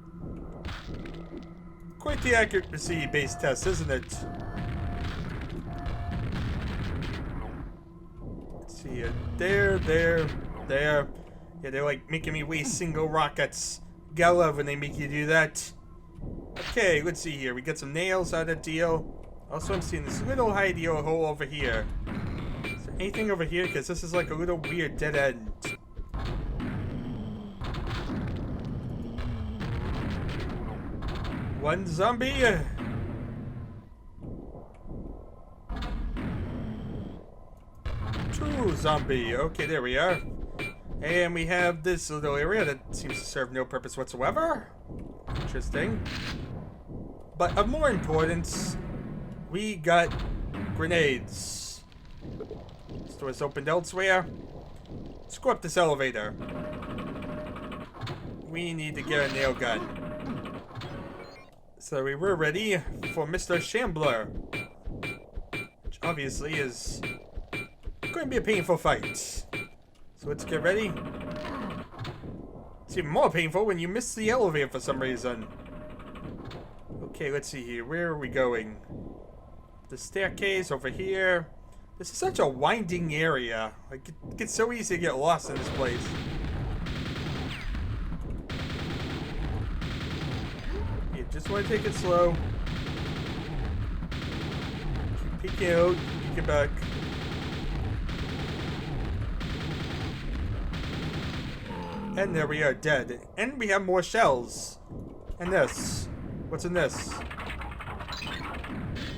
Quite the accuracy-based test, isn't it? Let's see here. There. Yeah, they're like making me waste single rockets. Gotta love when they make you do that. Okay, let's see here. We got some nails out of that deal. Also, I'm seeing this little hidey hole over here. Is there anything over here? Because this is like a little weird dead end. One zombie. 2 zombie. Okay, there we are. And we have this little area that seems to serve no purpose whatsoever. Interesting. But of more importance, we got grenades. This door's opened elsewhere. Let's go up this elevator. We need to get a nail gun. So we were ready for Mr. Shambler. Which obviously is going to be a painful fight. So let's get ready. It's even more painful when you miss the elevator for some reason. Okay, let's see here. Where are we going? The staircase over here. This is such a winding area. Like, it gets so easy to get lost in this place. You just want to take it slow. Keep peeking out, peeking back. And there we are, dead. And we have more shells. And this. What's in this?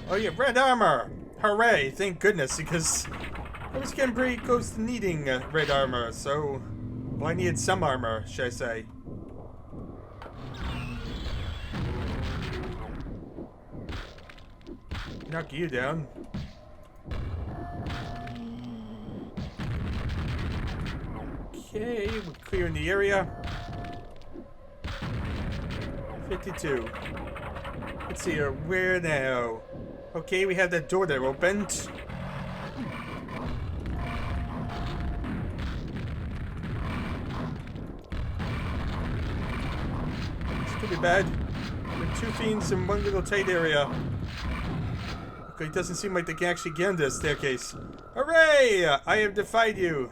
Oh yeah, red armor! Hooray! Thank goodness, because I was getting pretty close to needing red armor, so... Well, I needed some armor, should I say. Knock you down. Okay, we're clearing the area. 52. Let's see here. Where now? Okay, we have that door there opened. This could be bad. With 2 fiends in one little tight area. Okay, it doesn't seem like they can actually get into the staircase. Hooray! I have defied you.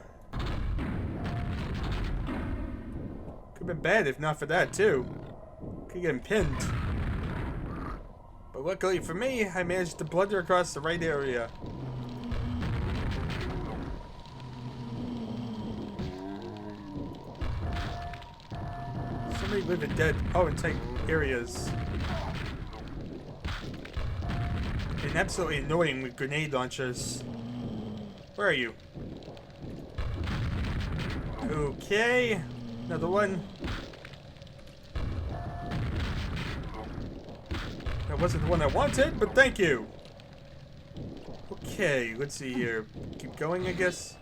Could have been bad if not for that, too. Could get him pinned. But luckily for me, I managed to blunder across the right area. So many living dead. Oh, in tight areas. And absolutely annoying with grenade launchers. Where are you? Okay. Another one. That wasn't the one I wanted, but thank you. Okay, let's see here. Keep going, I guess.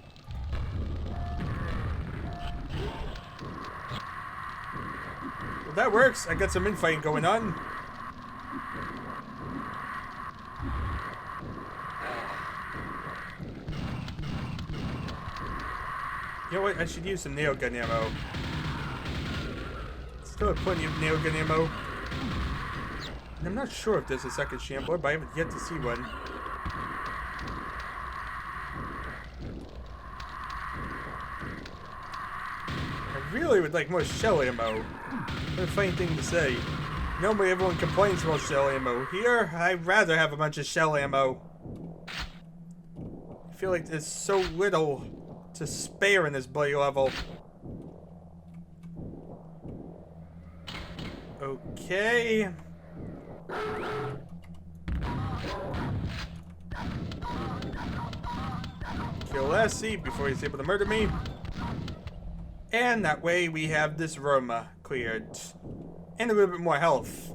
Well, that works. I got some infighting going on. You know what? I should use some nail gun ammo. Still have plenty of nail gun ammo. And I'm not sure if there's a second Shambler, but I haven't yet to see one. I really would like more shell ammo. What a funny thing to say. Normally everyone complains about shell ammo. Here, I'd rather have a bunch of shell ammo. I feel like there's so little to spare in this bloody level. Okay. Kill Lassie before he's able to murder me. And that way we have this room cleared. And a little bit more health.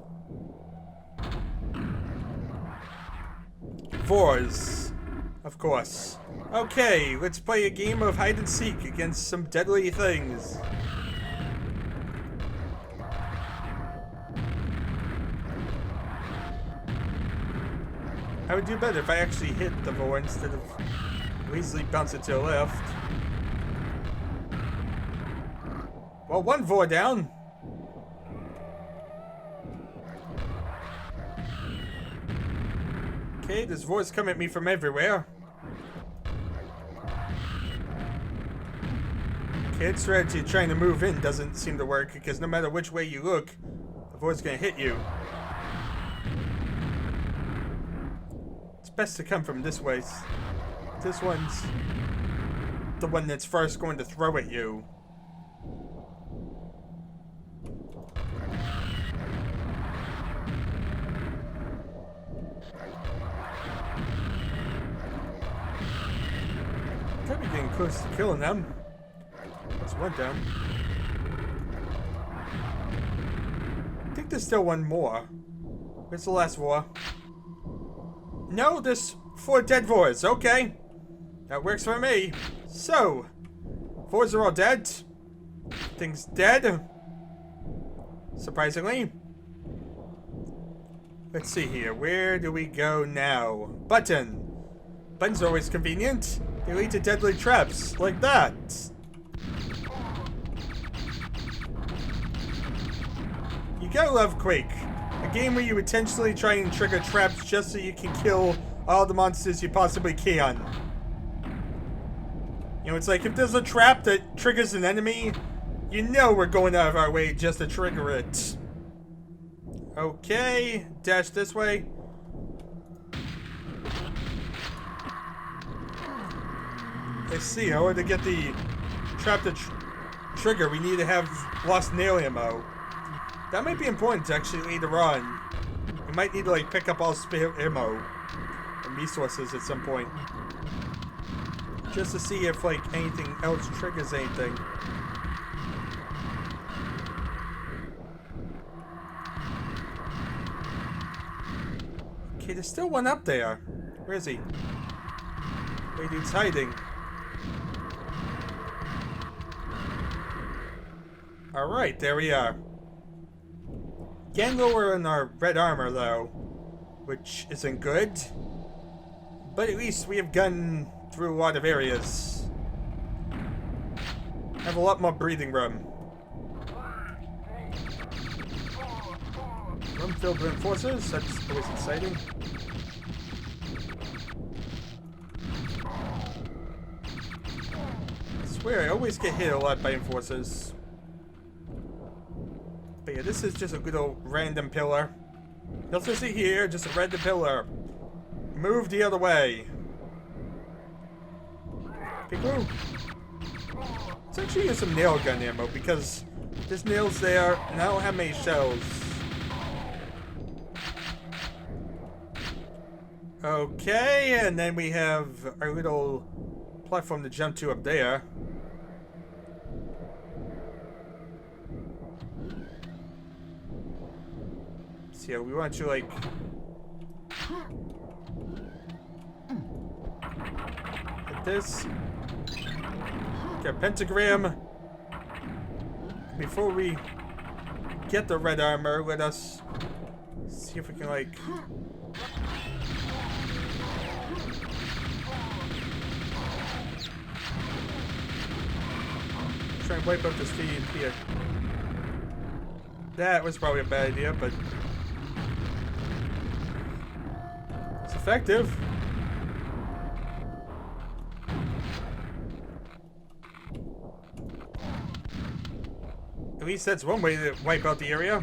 Vores, of course. Okay, let's play a game of hide and seek against some deadly things. I would do better if I actually hit the Vore instead of lazily bounce it to the left. Well, one Vore down. Okay, this Vore's come at me from everywhere. Okay, its strategy of trying to move in doesn't seem to work because no matter which way you look, the Vore's gonna hit you. It's best to come from this way. This one's the one that's first going to throw at you. Could be getting close to killing them. That's one down. I think there's still one more. Where's the last Vore? No, there's 4 dead Vores. Okay. That works for me. So, Vores are all dead. Thing's dead. Surprisingly. Let's see here. Where do we go now? Button. Buttons are always convenient. They lead to deadly traps, like that. You gotta love Quake. A game where you intentionally try and trigger traps just so you can kill all the monsters you possibly can. You know, it's like if there's a trap that triggers an enemy, you know we're going out of our way just to trigger it. Okay, dash this way. Let's see, in order to get the trap to trigger, we need to have lost nail ammo. That might be important to actually later on. We might need to like pick up all spare ammo and resources at some point. Just to see if like anything else triggers anything. Okay, there's still one up there. Where is he? Wait, dude's hiding. Alright, there we are. Getting lower in our red armor though, which isn't good. But at least we have gotten through a lot of areas. Have a lot more breathing room. Room filled with enforcers, that's always exciting. I swear, I always get hit a lot by enforcers. But yeah, this is just a good old random pillar. Nothing to see here, just a random pillar. Move the other way. Pickle. Let's actually use some nail gun ammo because there's nails there and I don't have many shells. Okay, and then we have our little platform to jump to up there. So yeah, we want to like... Get this. Get a pentagram. Before we get the red armor, let us see if we can like... Try and wipe out this feed here. That was probably a bad idea, but it's effective. At least that's one way to wipe out the area.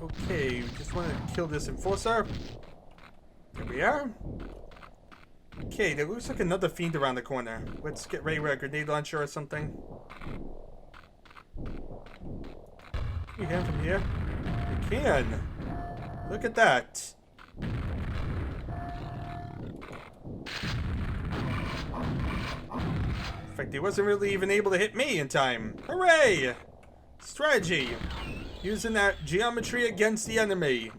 Okay, we just want to kill this enforcer. There we are. Okay, there looks like another fiend around the corner. Let's get ready with a grenade launcher or something. Can we hit from here? We can. Look at that. In fact, he wasn't really even able to hit me in time. Hooray! Strategy. Using that geometry against the enemy.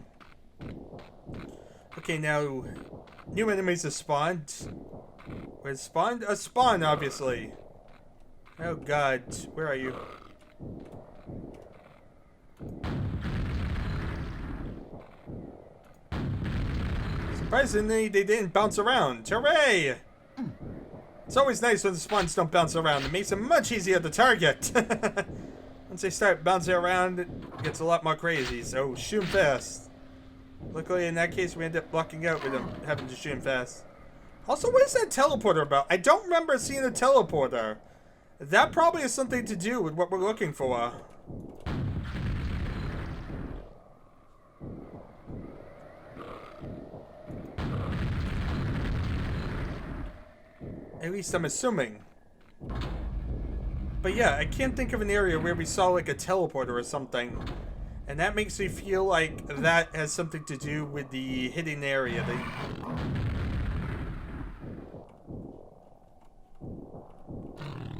Okay, now new enemies have spawned. Where's spawned? A spawn, obviously. Oh god, where are you? Surprisingly, they didn't bounce around. Hooray! It's always nice when the spawns don't bounce around. It makes them much easier to target. Once they start bouncing around, it gets a lot more crazy. So shoot them fast. Luckily, in that case, we end up blocking out with them having to shoot him fast. Also, what is that teleporter about? I don't remember seeing a teleporter. That probably has something to do with what we're looking for. At least I'm assuming. But yeah, I can't think of an area where we saw like a teleporter or something. And that makes me feel like that has something to do with the hidden area.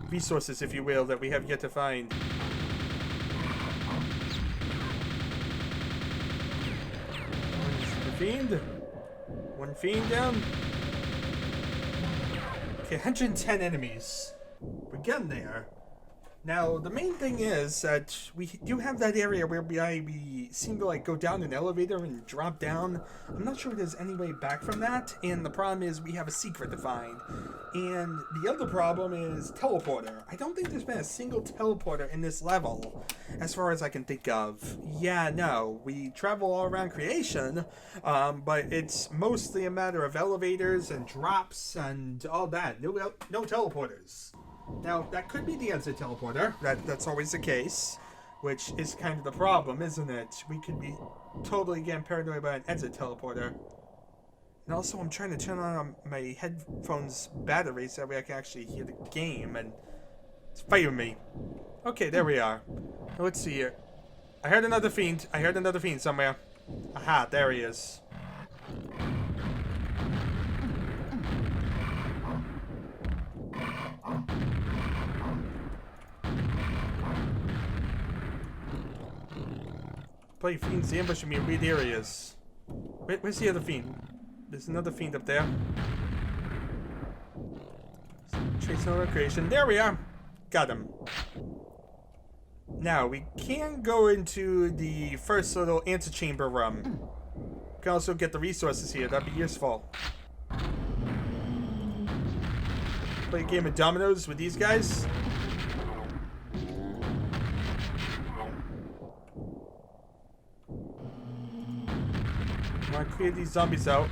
Resources, if you will, that we have yet to find. One fiend. One fiend down. Okay, 110 enemies. We're getting there. Now, the main thing is that we do have that area where we seem to like go down an elevator and drop down. I'm not sure there's any way back from that, and the problem is we have a secret to find. And the other problem is teleporter. I don't think there's been a single teleporter in this level, as far as I can think of. Yeah, no, we travel all around creation, but it's mostly a matter of elevators and drops and all that. No teleporters. Now, that could be the exit teleporter. That's always the case, which is kind of the problem, isn't it? We could be totally getting paranoid about an exit teleporter. And also, I'm trying to turn on my headphones battery so that way I can actually hear the game, and it's fighting me. Okay, there we are. Now, let's see here. I heard another fiend. I heard another fiend somewhere. Aha, there he is. Play fiends ambushing me in weird areas. Where's the other fiend? There's another fiend up there. Trace no recreation. There we are. Got him. Now, we can go into the first little antechamber room. We can also get the resources here. That'd be useful. Play a game of dominoes with these guys. I want to clear these zombies out.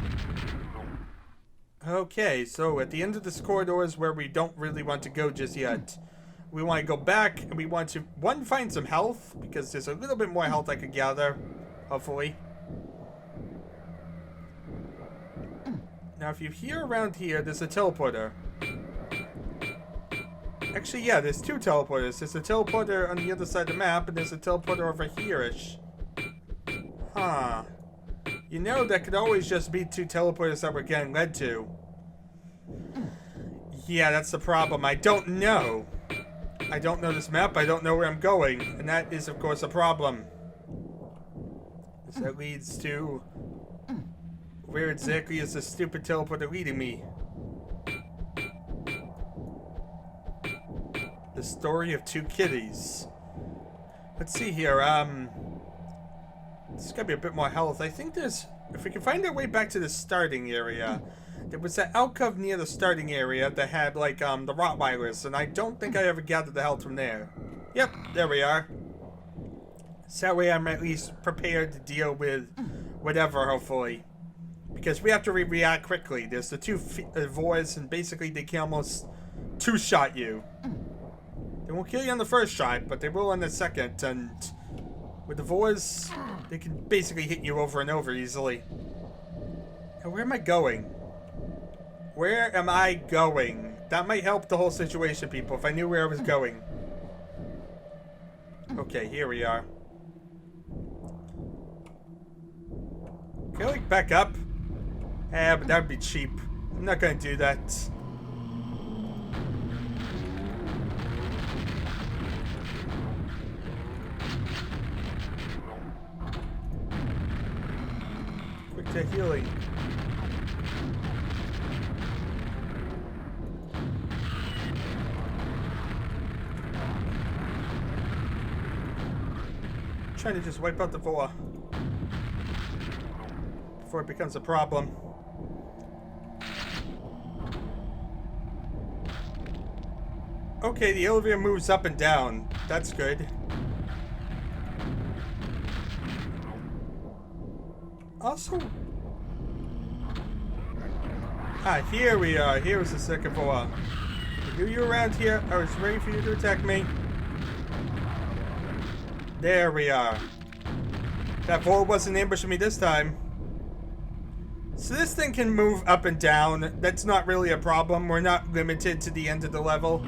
Okay, so at the end of this corridor is where we don't really want to go just yet. We want to go back, and we want to, one, find some health, because there's a little bit more health I could gather, hopefully. Now, if you hear around here, there's a teleporter. Actually, yeah, there's two teleporters. There's a teleporter on the other side of the map, and there's a teleporter over here-ish. Huh. You know, that could always just be two teleporters that we're getting led to. Yeah, that's the problem. I don't know. I don't know this map. I don't know where I'm going. And that is, of course, a problem. So that leads to... where exactly is the stupid teleporter leading me? The story of two kitties. Let's see here. There's gotta be a bit more health. I think there's... if we can find our way back to the starting area... there was that alcove near the starting area that had, like, the Rottweilers, and I don't think I ever gathered the health from there. Yep, there we are. So that way I'm at least prepared to deal with whatever, hopefully. Because we have to react quickly. There's the two Vores, and basically they can almost two-shot you. They won't kill you on the first shot, but they will on the second, and with the Vores, they can basically hit you over and over easily. Now, where am I going? Where am I going? That might help the whole situation, people, if I knew where I was going. Okay, here we are. Can I, like, back up? But that would be cheap. I'm not gonna do that. Quick to healing. Trying to just wipe out the Vore before it becomes a problem. Okay, the elevator moves up and down. That's good. Also... here we are. Here was the second Vore. I knew you were around here. I was ready for you to attack me. There we are. That Vore wasn't ambushing me this time. So this thing can move up and down. That's not really a problem. We're not limited to the end of the level.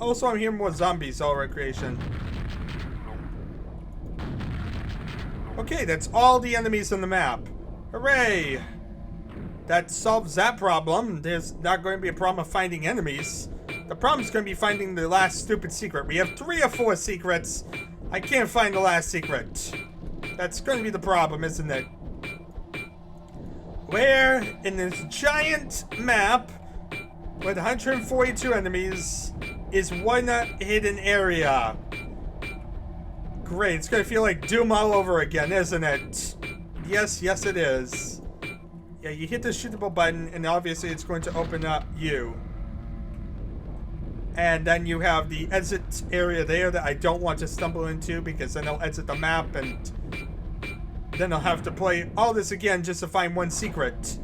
Also, I'm hearing more zombies, all recreation. Okay, that's all the enemies on the map. Hooray! That solves that problem. There's not going to be a problem of finding enemies. The problem is going to be finding the last stupid secret. We have 3 or 4 secrets. I can't find the last secret. That's going to be the problem, isn't it? Where in this giant map with 142 enemies is one hidden area? Great, it's going to feel like Doom all over again, isn't it? Yes, yes it is. Yeah, you hit the shootable button and obviously it's going to open up you. And then you have the exit area there that I don't want to stumble into because then I'll exit the map and then I'll have to play all this again just to find one secret.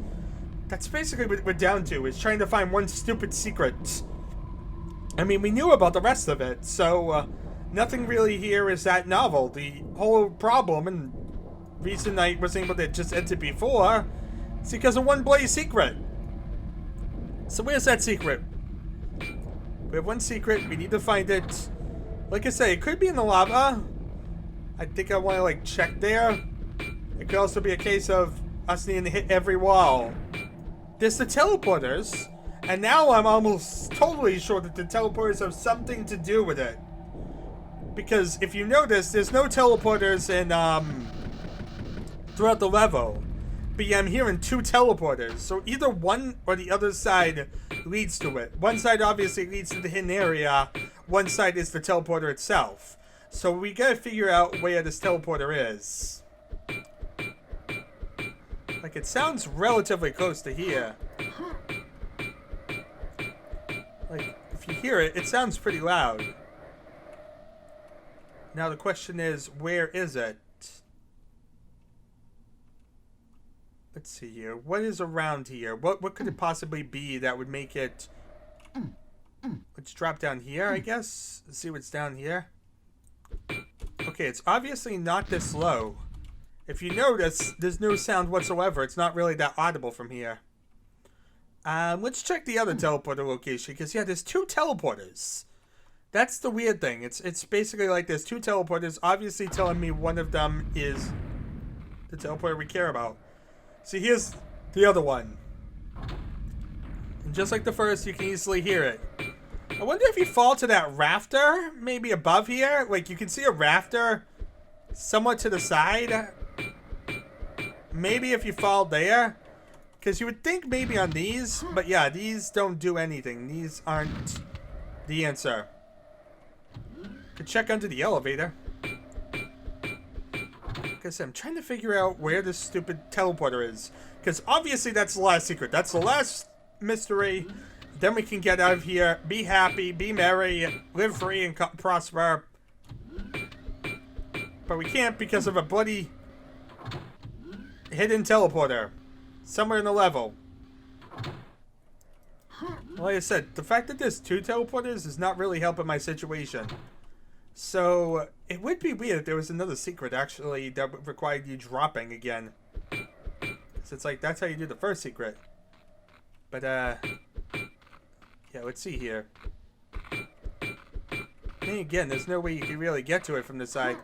That's basically what we're down to, is trying to find one stupid secret. I mean, we knew about the rest of it, so nothing really here is that novel. The whole problem and reason I was able to just enter before is because of one bloody secret. So where's that secret? We have one secret. We need to find it. Like I say, it could be in the lava. I think I want to, like, check there. It could also be a case of us needing to hit every wall. There's the teleporters. And now I'm almost totally sure that the teleporters have something to do with it. Because if you notice, there's no teleporters in, throughout the level. But yeah, I'm hearing 2 teleporters. So either one or the other side leads to it. One side obviously leads to the hidden area. One side is the teleporter itself. So we gotta figure out where this teleporter is. Like, it sounds relatively close to here. Like, if you hear it, it sounds pretty loud. Now the question is, where is it? Let's see here. What is around here? What could it possibly be that would make it... Let's drop down here, I guess. Let's see what's down here. Okay, it's obviously not this low. If you notice, there's no sound whatsoever. It's not really that audible from here. Let's check the other teleporter location, because yeah, there's 2 teleporters. That's the weird thing. It's basically like there's 2 teleporters, obviously telling me one of them is the teleporter we care about. See, here's the other one. And just like the first, you can easily hear it. I wonder if you fall to that rafter, maybe above here. Like, you can see a rafter somewhat to the side. Maybe if you fall there. Because you would think maybe on these. But yeah, these don't do anything. These aren't the answer. Could check under the elevator. Like I said, I'm trying to figure out where this stupid teleporter is. Because obviously that's the last secret. That's the last mystery. Then we can get out of here, be happy, be merry, live free and prosper. But we can't because of a bloody hidden teleporter somewhere in the level. Like I said, the fact that there's 2 teleporters is not really helping my situation. So it would be weird if there was another secret actually that required you dropping again. So it's like that's how you do the first secret. But yeah, let's see here. And again, there's no way you can really get to it from the side.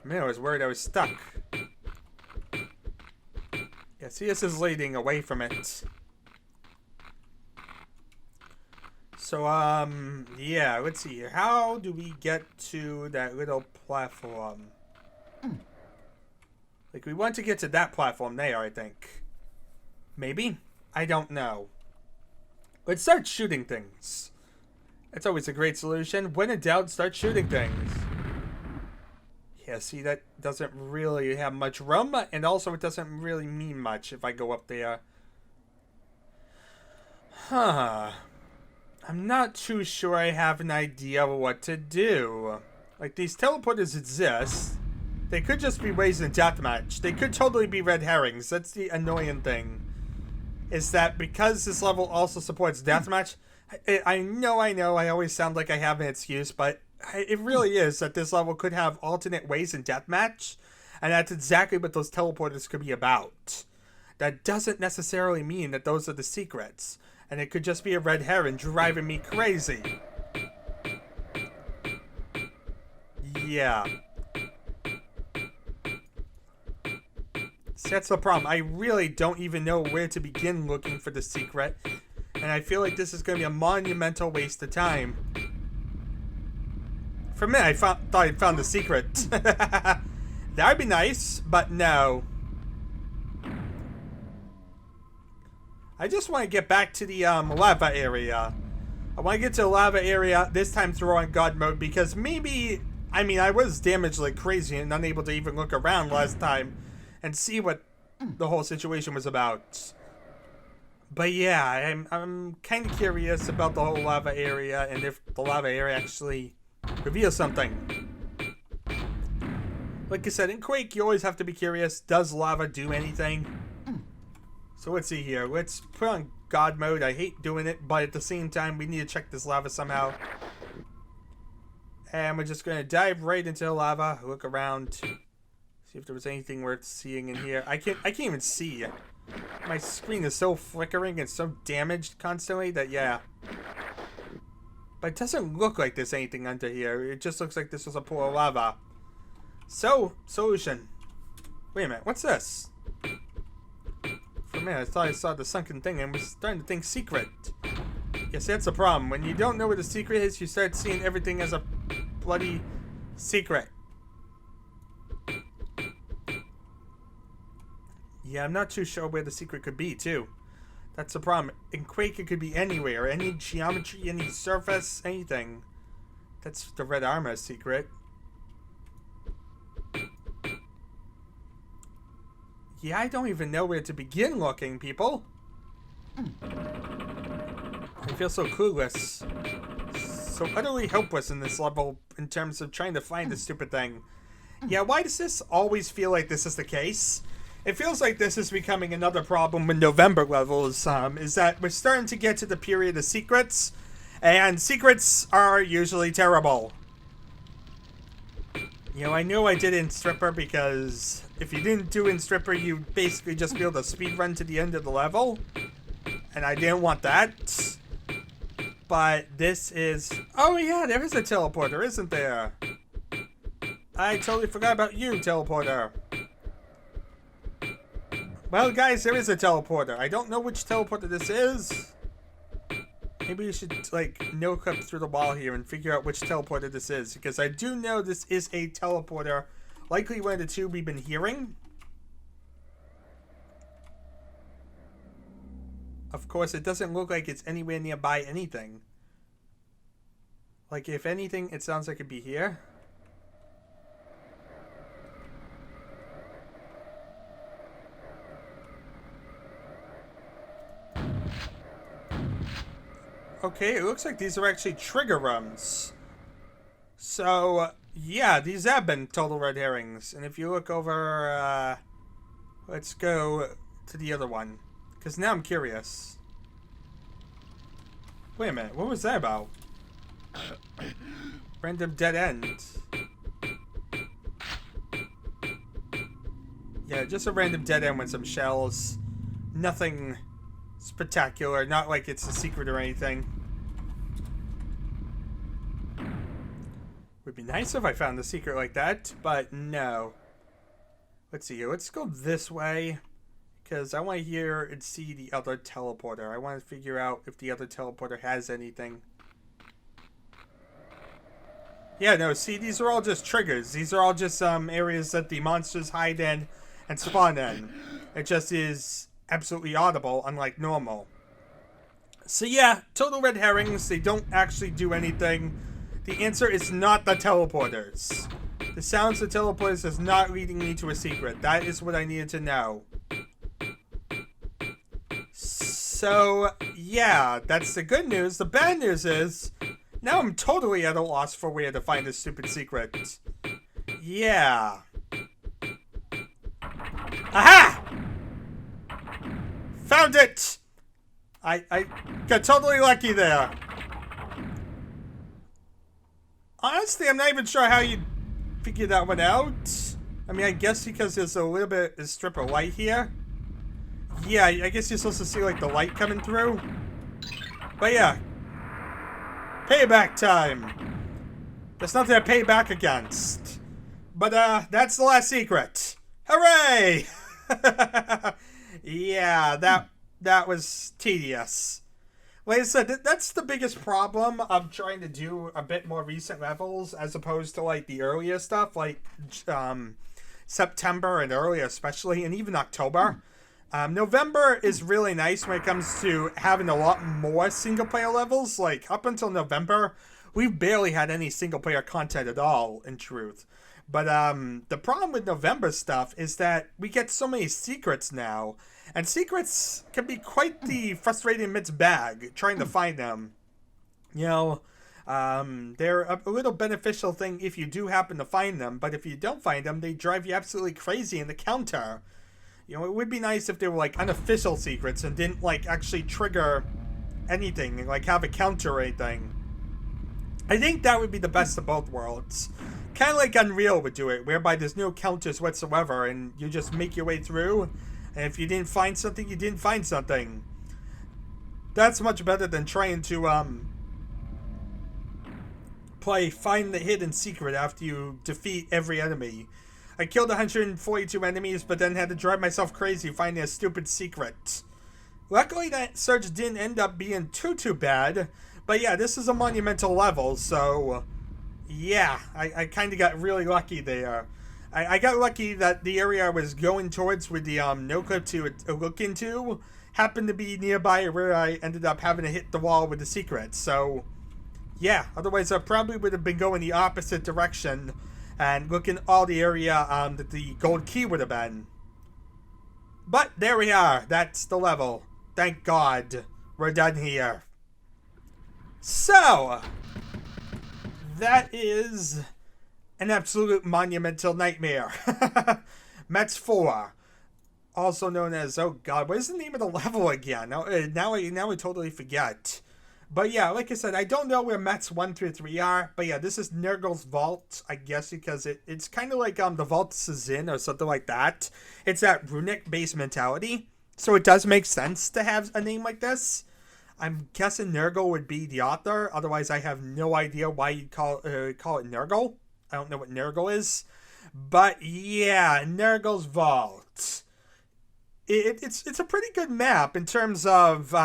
Man, I was worried I was stuck. Yeah, see, this is leading away from it. So, yeah, let's see here. How do we get to that little platform? Like, we want to get to that platform there, I think. Maybe? I don't know. Let's start shooting things. That's always a great solution. When in doubt, start shooting things. Yeah, see, that doesn't really have much room, and also it doesn't really mean much if I go up there. Huh. I'm not too sure I have an idea of what to do. Like, these teleporters exist. They could just be ways in deathmatch. They could totally be red herrings. That's the annoying thing. Is that because this level also supports deathmatch, I know, I always sound like I have an excuse, but it really is that this level could have alternate ways in deathmatch, and that's exactly what those teleporters could be about. That doesn't necessarily mean that those are the secrets, and it could just be a red herring driving me crazy. Yeah. That's the problem. I really don't even know where to begin looking for the secret. And I feel like this is going to be a monumental waste of time. For a minute, I thought I found the secret. That'd be nice, but no. I just want to get back to the lava area. I want to get to the lava area, this time through on God mode, because maybe... I mean, I was damaged like crazy and unable to even look around last time and see what the whole situation was about. But yeah, I'm kind of curious about the whole lava area and if the lava area actually reveals something. Like I said, in Quake, you always have to be curious. Does lava do anything? So let's see here. Let's put on God mode. I hate doing it, but at the same time, we need to check this lava somehow. And we're just going to dive right into the lava. Look around. See if there was anything worth seeing in here. I can't even see. My screen is so flickering and so damaged constantly that, yeah. But it doesn't look like there's anything under here. It just looks like this was a pool of lava. So, solution. Wait a minute, what's this? For a minute, I thought I saw the sunken thing and was starting to think secret. Yes, that's the problem. When you don't know what the secret is, you start seeing everything as a bloody secret. Yeah, I'm not too sure where the secret could be, too. That's the problem. In Quake, it could be anywhere. Any geometry, any surface, anything. That's the red armor secret. Yeah, I don't even know where to begin looking, people. I feel so clueless. So utterly helpless in this level in terms of trying to find this stupid thing. Yeah, why does this always feel like this is the case? It feels like this is becoming another problem with November levels, is that we're starting to get to the period of secrets, and secrets are usually terrible. You know, I know I did in Stripper because if you didn't do in Stripper, you basically just be able to speedrun to the end of the level, and I didn't want that. But this is... Oh yeah, there is a teleporter, isn't there? I totally forgot about you, teleporter. Well, guys, there is a teleporter. I don't know which teleporter this is. Maybe we should, like, no-clip through the wall here and figure out which teleporter this is. Because I do know this is a teleporter. Likely one of the two we've been hearing. Of course, it doesn't look like it's anywhere nearby anything. Like, if anything, it sounds like it'd be here. Okay, it looks like these are actually trigger rooms. So, yeah, these have been total red herrings. And if you look over, let's go to the other one. Because now I'm curious. Wait a minute, what was that about? Random dead end. Yeah, just a random dead end with some shells. Nothing spectacular, not like it's a secret or anything. Would be nice if I found the secret like that, but no. Let's see here, let's go this way. Because I want to hear and see the other teleporter. I want to figure out if the other teleporter has anything. Yeah, no, see, these are all just triggers. These are all just areas that the monsters hide in and spawn in. It just is absolutely audible, unlike normal. So yeah, total red herrings. They don't actually do anything. The answer is not the teleporters. The sounds of teleporters is not leading me to a secret. That is what I needed to know. So, yeah, that's the good news. The bad news is, now I'm totally at a loss for where to find this stupid secret. Yeah. Aha! Found it! I got totally lucky there. Honestly, I'm not even sure how you figure that one out. I mean, I guess because there's a little bit of strip of light here. Yeah, I guess you're supposed to see, like, the light coming through. But yeah. Payback time. There's nothing to pay back against. But, that's the last secret. Hooray! Yeah, that was tedious. Like I said, that's the biggest problem of trying to do a bit more recent levels as opposed to, like, the earlier stuff, like, September and earlier especially, and even October. November is really nice when it comes to having a lot more single-player levels. Like, up until November, we've barely had any single-player content at all, in truth. But the problem with November stuff is that we get so many secrets now. And secrets can be quite the frustrating mixed bag, trying to find them. You know, they're a little beneficial thing if you do happen to find them. But if you don't find them, they drive you absolutely crazy in the counter. You know, it would be nice if they were, like, unofficial secrets and didn't, like, actually trigger anything, like, have a counter or anything. I think that would be the best of both worlds. Kind of like Unreal would do it, whereby there's no counters whatsoever, and you just make your way through, and if you didn't find something, you didn't find something. That's much better than trying to, play Find the Hidden Secret after you defeat every enemy. I killed 142 enemies, but then had to drive myself crazy finding a stupid secret. Luckily, that search didn't end up being too bad. But yeah, this is a monumental level, so yeah, I kind of got really lucky there. I got lucky that the area I was going towards with the no-clip to look into happened to be nearby where I ended up having to hit the wall with the secret. So yeah, otherwise I probably would have been going the opposite direction and looking all the area that the gold key would have been. But there we are. That's the level. Thank God. We're done here. So, that is an absolute monumental nightmare. Metz 4. Also known as, oh God, what is the name of the level again? Now I totally forget. But yeah, like I said, I don't know where Metz 1 through 3 are. But yeah, this is Nurgle's Vault, I guess, because it's kind of like the Vault Sazin or something like that. It's that Runic base mentality. So it does make sense to have a name like this. I'm guessing Nurgle would be the author. Otherwise, I have no idea why you'd call it Nurgle. I don't know what Nurgle is. But yeah, Nurgle's Vault. it's a pretty good map in terms of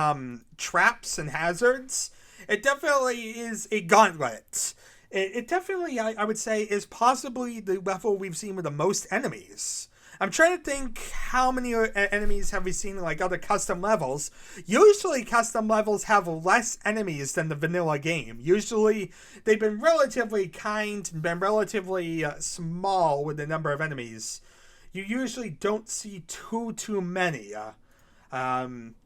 traps and hazards. It definitely is a gauntlet. It definitely, I would say, is possibly the level we've seen with the most enemies. I'm trying to think how many enemies have we seen in like other custom levels. Usually custom levels have less enemies than the vanilla game. Usually they've been relatively kind and been relatively small with the number of enemies. You usually don't see too many. Um,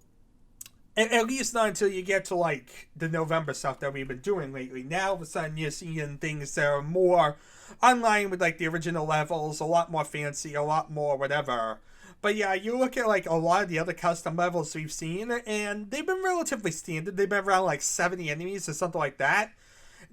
at least not until you get to like the November stuff that we've been doing lately. Now all of a sudden you're seeing things that are more online with like the original levels, a lot more fancy, a lot more whatever. But yeah, you look at like a lot of the other custom levels we've seen, and they've been relatively standard. They've been around like 70 enemies or something like that.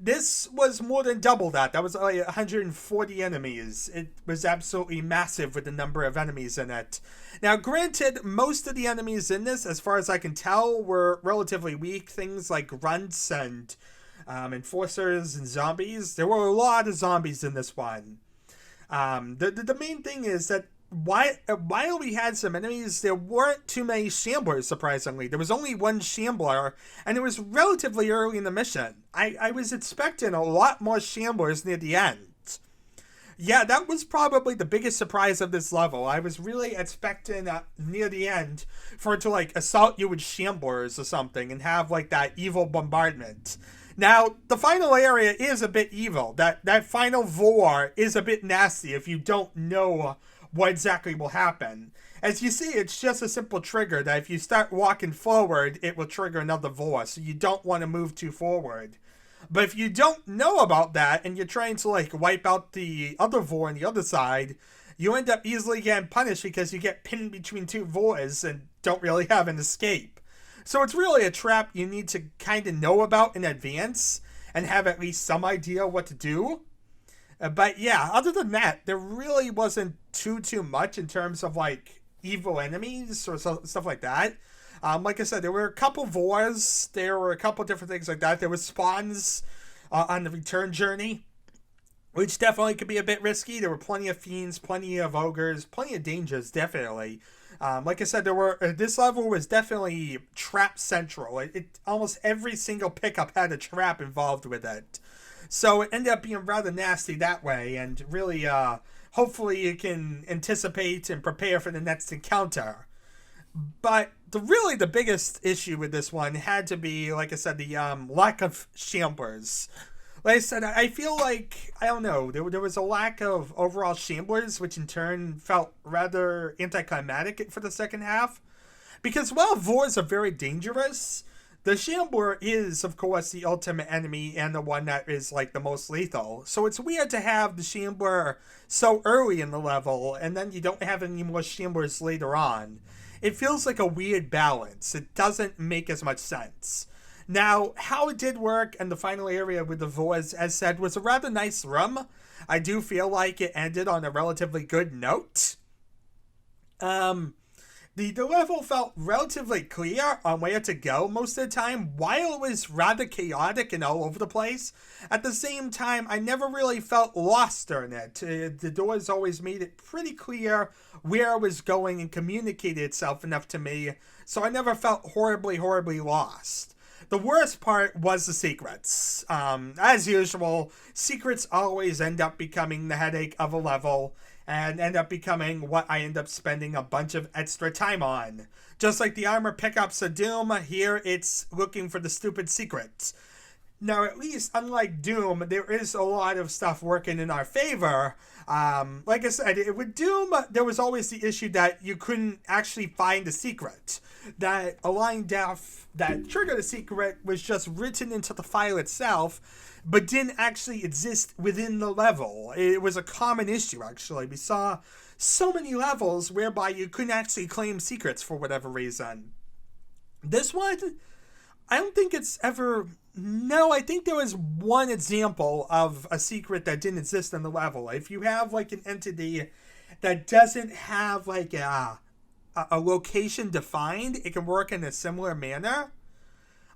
This was more than double that. That was like 140 enemies. It was absolutely massive with the number of enemies in it. Now, granted, most of the enemies in this, as far as I can tell, were relatively weak. Things like grunts and enforcers and zombies. There were a lot of zombies in this one. The main thing is that while we had some enemies, there weren't too many Shamblers, surprisingly. There was only one Shambler, and it was relatively early in the mission. I was expecting a lot more Shamblers near the end. Yeah, that was probably the biggest surprise of this level. I was really expecting near the end for it to like assault you with Shamblers or something and have like that evil bombardment. Now, the final area is a bit evil. That final Vore is a bit nasty if you don't know what exactly will happen. As you see, it's just a simple trigger that if you start walking forward, it will trigger another Vore, so you don't want to move too forward. But if you don't know about that, and you're trying to like wipe out the other Vore on the other side, you end up easily getting punished because you get pinned between two Vores and don't really have an escape. So it's really a trap you need to kind of know about in advance and have at least some idea what to do. But yeah, other than that, there really wasn't too much in terms of like evil enemies or stuff like that. Like I said, there were a couple Vores, there were a couple different things like that. There was spawns on the return journey, which definitely could be a bit risky. There were plenty of fiends, plenty of ogres, plenty of dangers, definitely. Like I said, this level was definitely trap central. It almost every single pickup had a trap involved with it. So it ended up being rather nasty that way, and really, hopefully you can anticipate and prepare for the next encounter. But the biggest issue with this one had to be, like I said, the lack of Shamblers. Like I said, I feel like, I don't know, there was a lack of overall Shamblers, which in turn felt rather anticlimactic for the second half. Because while Vores are very dangerous, the Shambler is, of course, the ultimate enemy and the one that is, like, the most lethal. So it's weird to have the Shambler so early in the level, and then you don't have any more Shamblers later on. It feels like a weird balance. It doesn't make as much sense. Now, how it did work in the final area with the Vores, as said, was a rather nice run. I do feel like it ended on a relatively good note. The level felt relatively clear on where to go most of the time, while it was rather chaotic and all over the place. At the same time, I never really felt lost during it. The doors always made it pretty clear where I was going and communicated itself enough to me, so I never felt horribly lost. The worst part was the secrets. As usual, secrets always end up becoming the headache of a level, and end up becoming what I end up spending a bunch of extra time on. Just like the armor pickups of Doom, here it's looking for the stupid secrets. Now, at least, unlike Doom, there is a lot of stuff working in our favor. Like I said, with Doom, there was always the issue that you couldn't actually find a secret. That a line death that triggered a secret was just written into the file itself, but didn't actually exist within the level. It was a common issue, actually. We saw so many levels whereby you couldn't actually claim secrets for whatever reason. This one, I don't think it's ever... No, I think there was one example of a secret that didn't exist in the level. If you have, like, an entity that doesn't have, like, a location defined, it can work in a similar manner.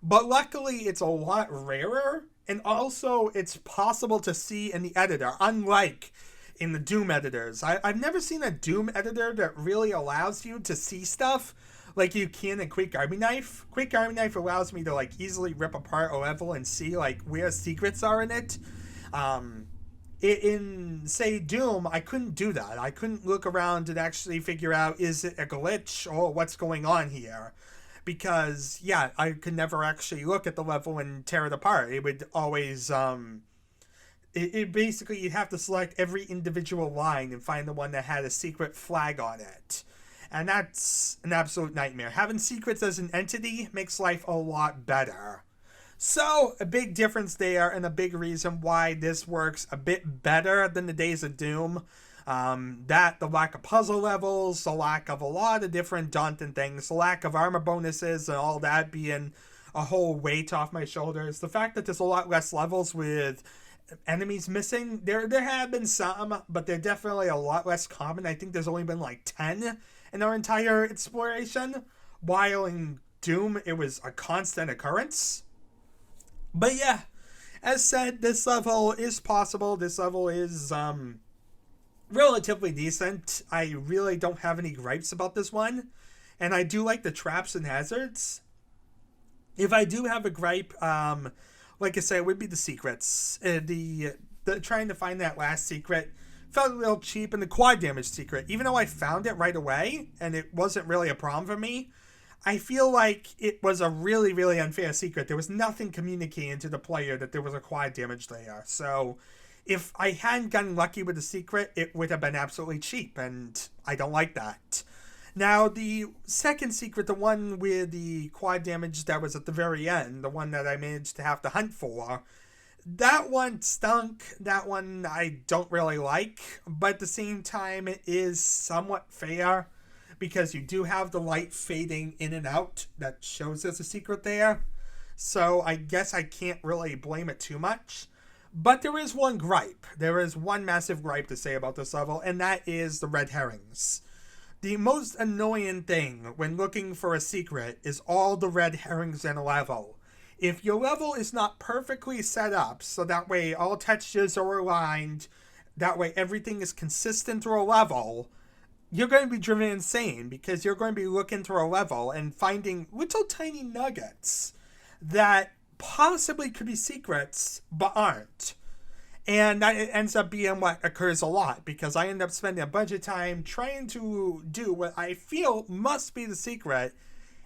But luckily, it's a lot rarer. And also, it's possible to see in the editor, unlike in the Doom editors. I've never seen a Doom editor that really allows you to see stuff like you can in Quick Army Knife. Quick Army Knife allows me to like easily rip apart a level and see like where secrets are in it. In say Doom, I couldn't do that. I couldn't look around and actually figure out, is it a glitch or what's going on here? Because yeah, I could never actually look at the level and tear it apart. It would always it basically, you'd have to select every individual line and find the one that had a secret flag on it. And that's an absolute nightmare. Having secrets as an entity makes life a lot better. So, a big difference there, and a big reason why this works a bit better than the days of Doom. The lack of puzzle levels, the lack of a lot of different daunting things, the lack of armor bonuses and all that being a whole weight off my shoulders. The fact that there's a lot less levels with enemies missing. There have been some, but they're definitely a lot less common. I think there's only been like 10 in our entire exploration, while in Doom it was a constant occurrence. But yeah, as said, this level is possible. This level is relatively decent. I really don't have any gripes about this one, and I do like the traps and hazards. If I do have a gripe, like I said, it would be the secrets. The trying to find that last secret felt a little cheap, and the quad damage secret, even though I found it right away and it wasn't really a problem for me, I feel like it was a really, really unfair secret. There was nothing communicating to the player that there was a quad damage there. So if I hadn't gotten lucky with the secret, it would have been absolutely cheap, and I don't like that. Now, the second secret, the one with the quad damage that was at the very end, the one that I managed to have to hunt for, that one stunk. That one I don't really like, but at the same time, it is somewhat fair, because you do have the light fading in and out that shows there's a secret there. So I guess I can't really blame it too much. But there is one gripe. There is one massive gripe to say about this level, and that is the red herrings. The most annoying thing when looking for a secret is all the red herrings in a level. If your level is not perfectly set up, so that way all textures are aligned, that way everything is consistent through a level, you're going to be driven insane, because you're going to be looking through a level and finding little tiny nuggets that possibly could be secrets, but aren't. And that ends up being what occurs a lot, because I end up spending a bunch of time trying to do what I feel must be the secret,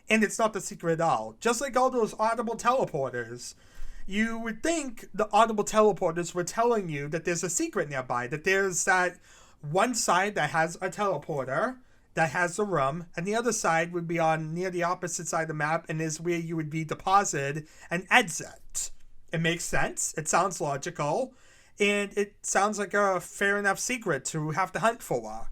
and it's not the secret at all. Just like all those audible teleporters. You would think the audible teleporters were telling you that there's a secret nearby, that there's that one side that has a teleporter that has a room, and the other side would be on near the opposite side of the map and is where you would be deposited and exit. It makes sense. It sounds logical, and it sounds like a fair enough secret to have to hunt for.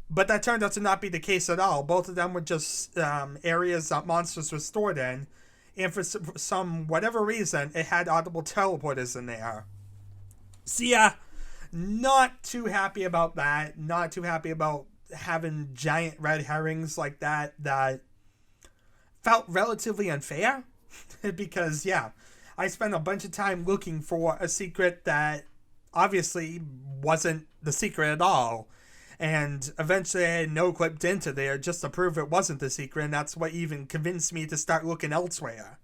But that turned out to not be the case at all. Both of them were just areas that monsters were stored in, and for some whatever reason, it had audible teleporters in there. So yeah, not too happy about that. Not too happy about having giant red herrings like that felt relatively unfair. Because, yeah, I spent a bunch of time looking for a secret that obviously wasn't the secret at all. And eventually I had no-clipped into there just to prove it wasn't the secret, and that's what even convinced me to start looking elsewhere.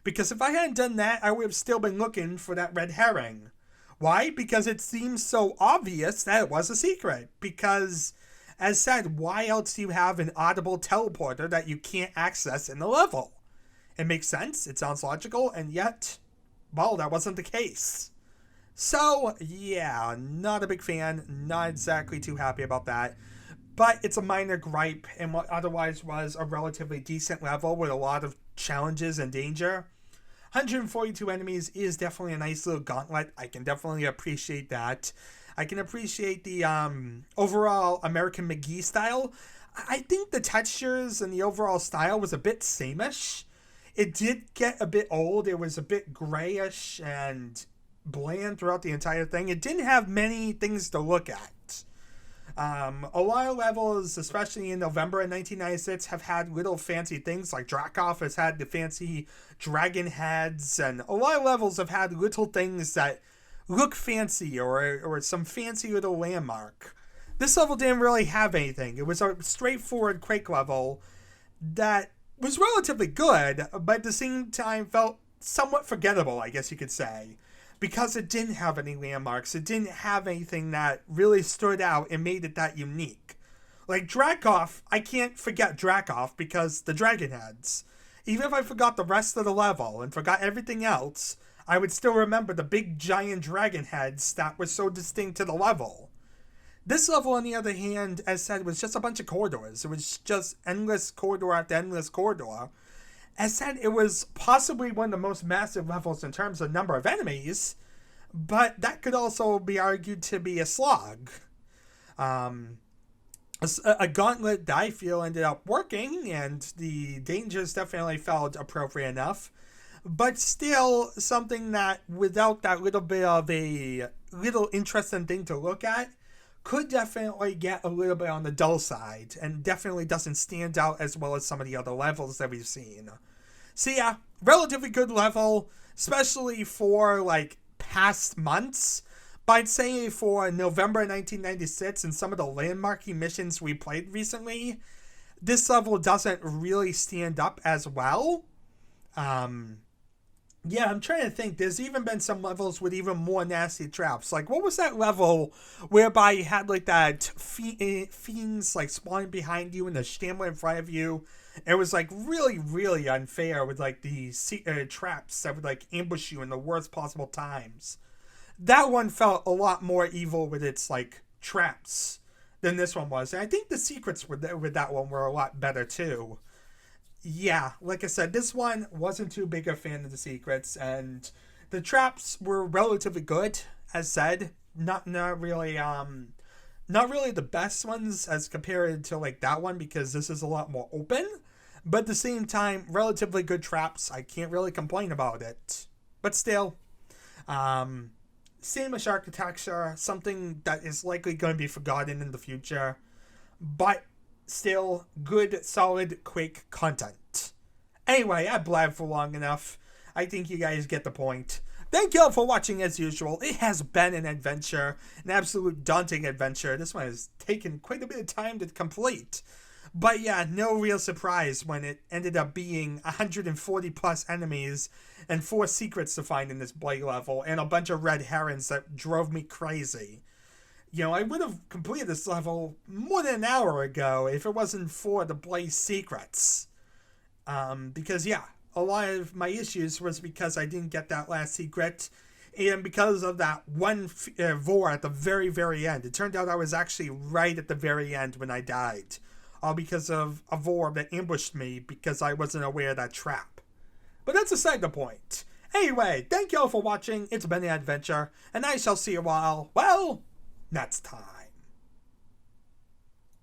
Because if I hadn't done that, I would have still been looking for that red herring. Why? Because it seems so obvious that it was a secret. Because, as said, why else do you have an audible teleporter that you can't access in the level? It makes sense, it sounds logical, and yet, well, that wasn't the case. So, yeah, not a big fan, not exactly too happy about that. But it's a minor gripe in what otherwise was a relatively decent level with a lot of challenges and danger. 142 enemies is definitely a nice little gauntlet. I can definitely appreciate that. I can appreciate the overall American McGee style. I think the textures and the overall style was a bit sameish. It did get a bit old. It was a bit grayish and bland throughout the entire thing. It didn't have many things to look at. A lot of levels, especially in November of 1996, have had little fancy things, like Drakov has had the fancy dragon heads, and a lot of levels have had little things that look fancy or some fancy little landmark. This level didn't really have anything. It was a straightforward Quake level that was relatively good, but at the same time felt somewhat forgettable, I guess you could say. Because it didn't have any landmarks, it didn't have anything that really stood out and made it that unique. Like Dracoff, I can't forget Dracoff because the dragon heads. Even if I forgot the rest of the level and forgot everything else, I would still remember the big giant dragon heads that were so distinct to the level. This level, on the other hand, as said, was just a bunch of corridors. It was just endless corridor after endless corridor. As said, it was possibly one of the most massive levels in terms of number of enemies, but that could also be argued to be a slog. A gauntlet that I feel ended up working, and the dangers definitely felt appropriate enough, but still something that, without that little bit of a little interesting thing to look at, could definitely get a little bit on the dull side, and definitely doesn't stand out as well as some of the other levels that we've seen. So yeah, relatively good level, especially for, like, past months. But I'd say for November 1996 and some of the landmarky missions we played recently, this level doesn't really stand up as well. Yeah, I'm trying to think. There's even been some levels with even more nasty traps. Like, what was that level whereby you had, like, that fiends, like, spawning behind you and the Shambler in front of you? It was, like, really, really unfair with, like, the traps that would, like, ambush you in the worst possible times. That one felt a lot more evil with its, like, traps than this one was. And I think the secrets with that one were a lot better, too. Yeah, like I said, this one wasn't too big a fan of the secrets, and the traps were relatively good, as said. Not really the best ones as compared to, like, that one, because this is a lot more open. But at the same time, relatively good traps. I can't really complain about it. But still, same-ish architecture, something that is likely going to be forgotten in the future. But still, good, solid Quake content. Anyway, I blabbed for long enough. I think you guys get the point. Thank you all for watching as usual. It has been an adventure, an absolute daunting adventure. This one has taken quite a bit of time to complete. But yeah, no real surprise when it ended up being 140 plus enemies and 4 secrets to find in this Blade level and a bunch of red herons that drove me crazy. You know, I would have completed this level more than an hour ago if it wasn't for the Blaze secrets. Because yeah, a lot of my issues was because I didn't get that last secret, and because of that one Vore at the very, very end. It turned out I was actually right at the very end when I died. All because of a Vore that ambushed me because I wasn't aware of that trap. But that's aside the point. Anyway, thank you all for watching. It's been an adventure, and I shall see you all, well, next time.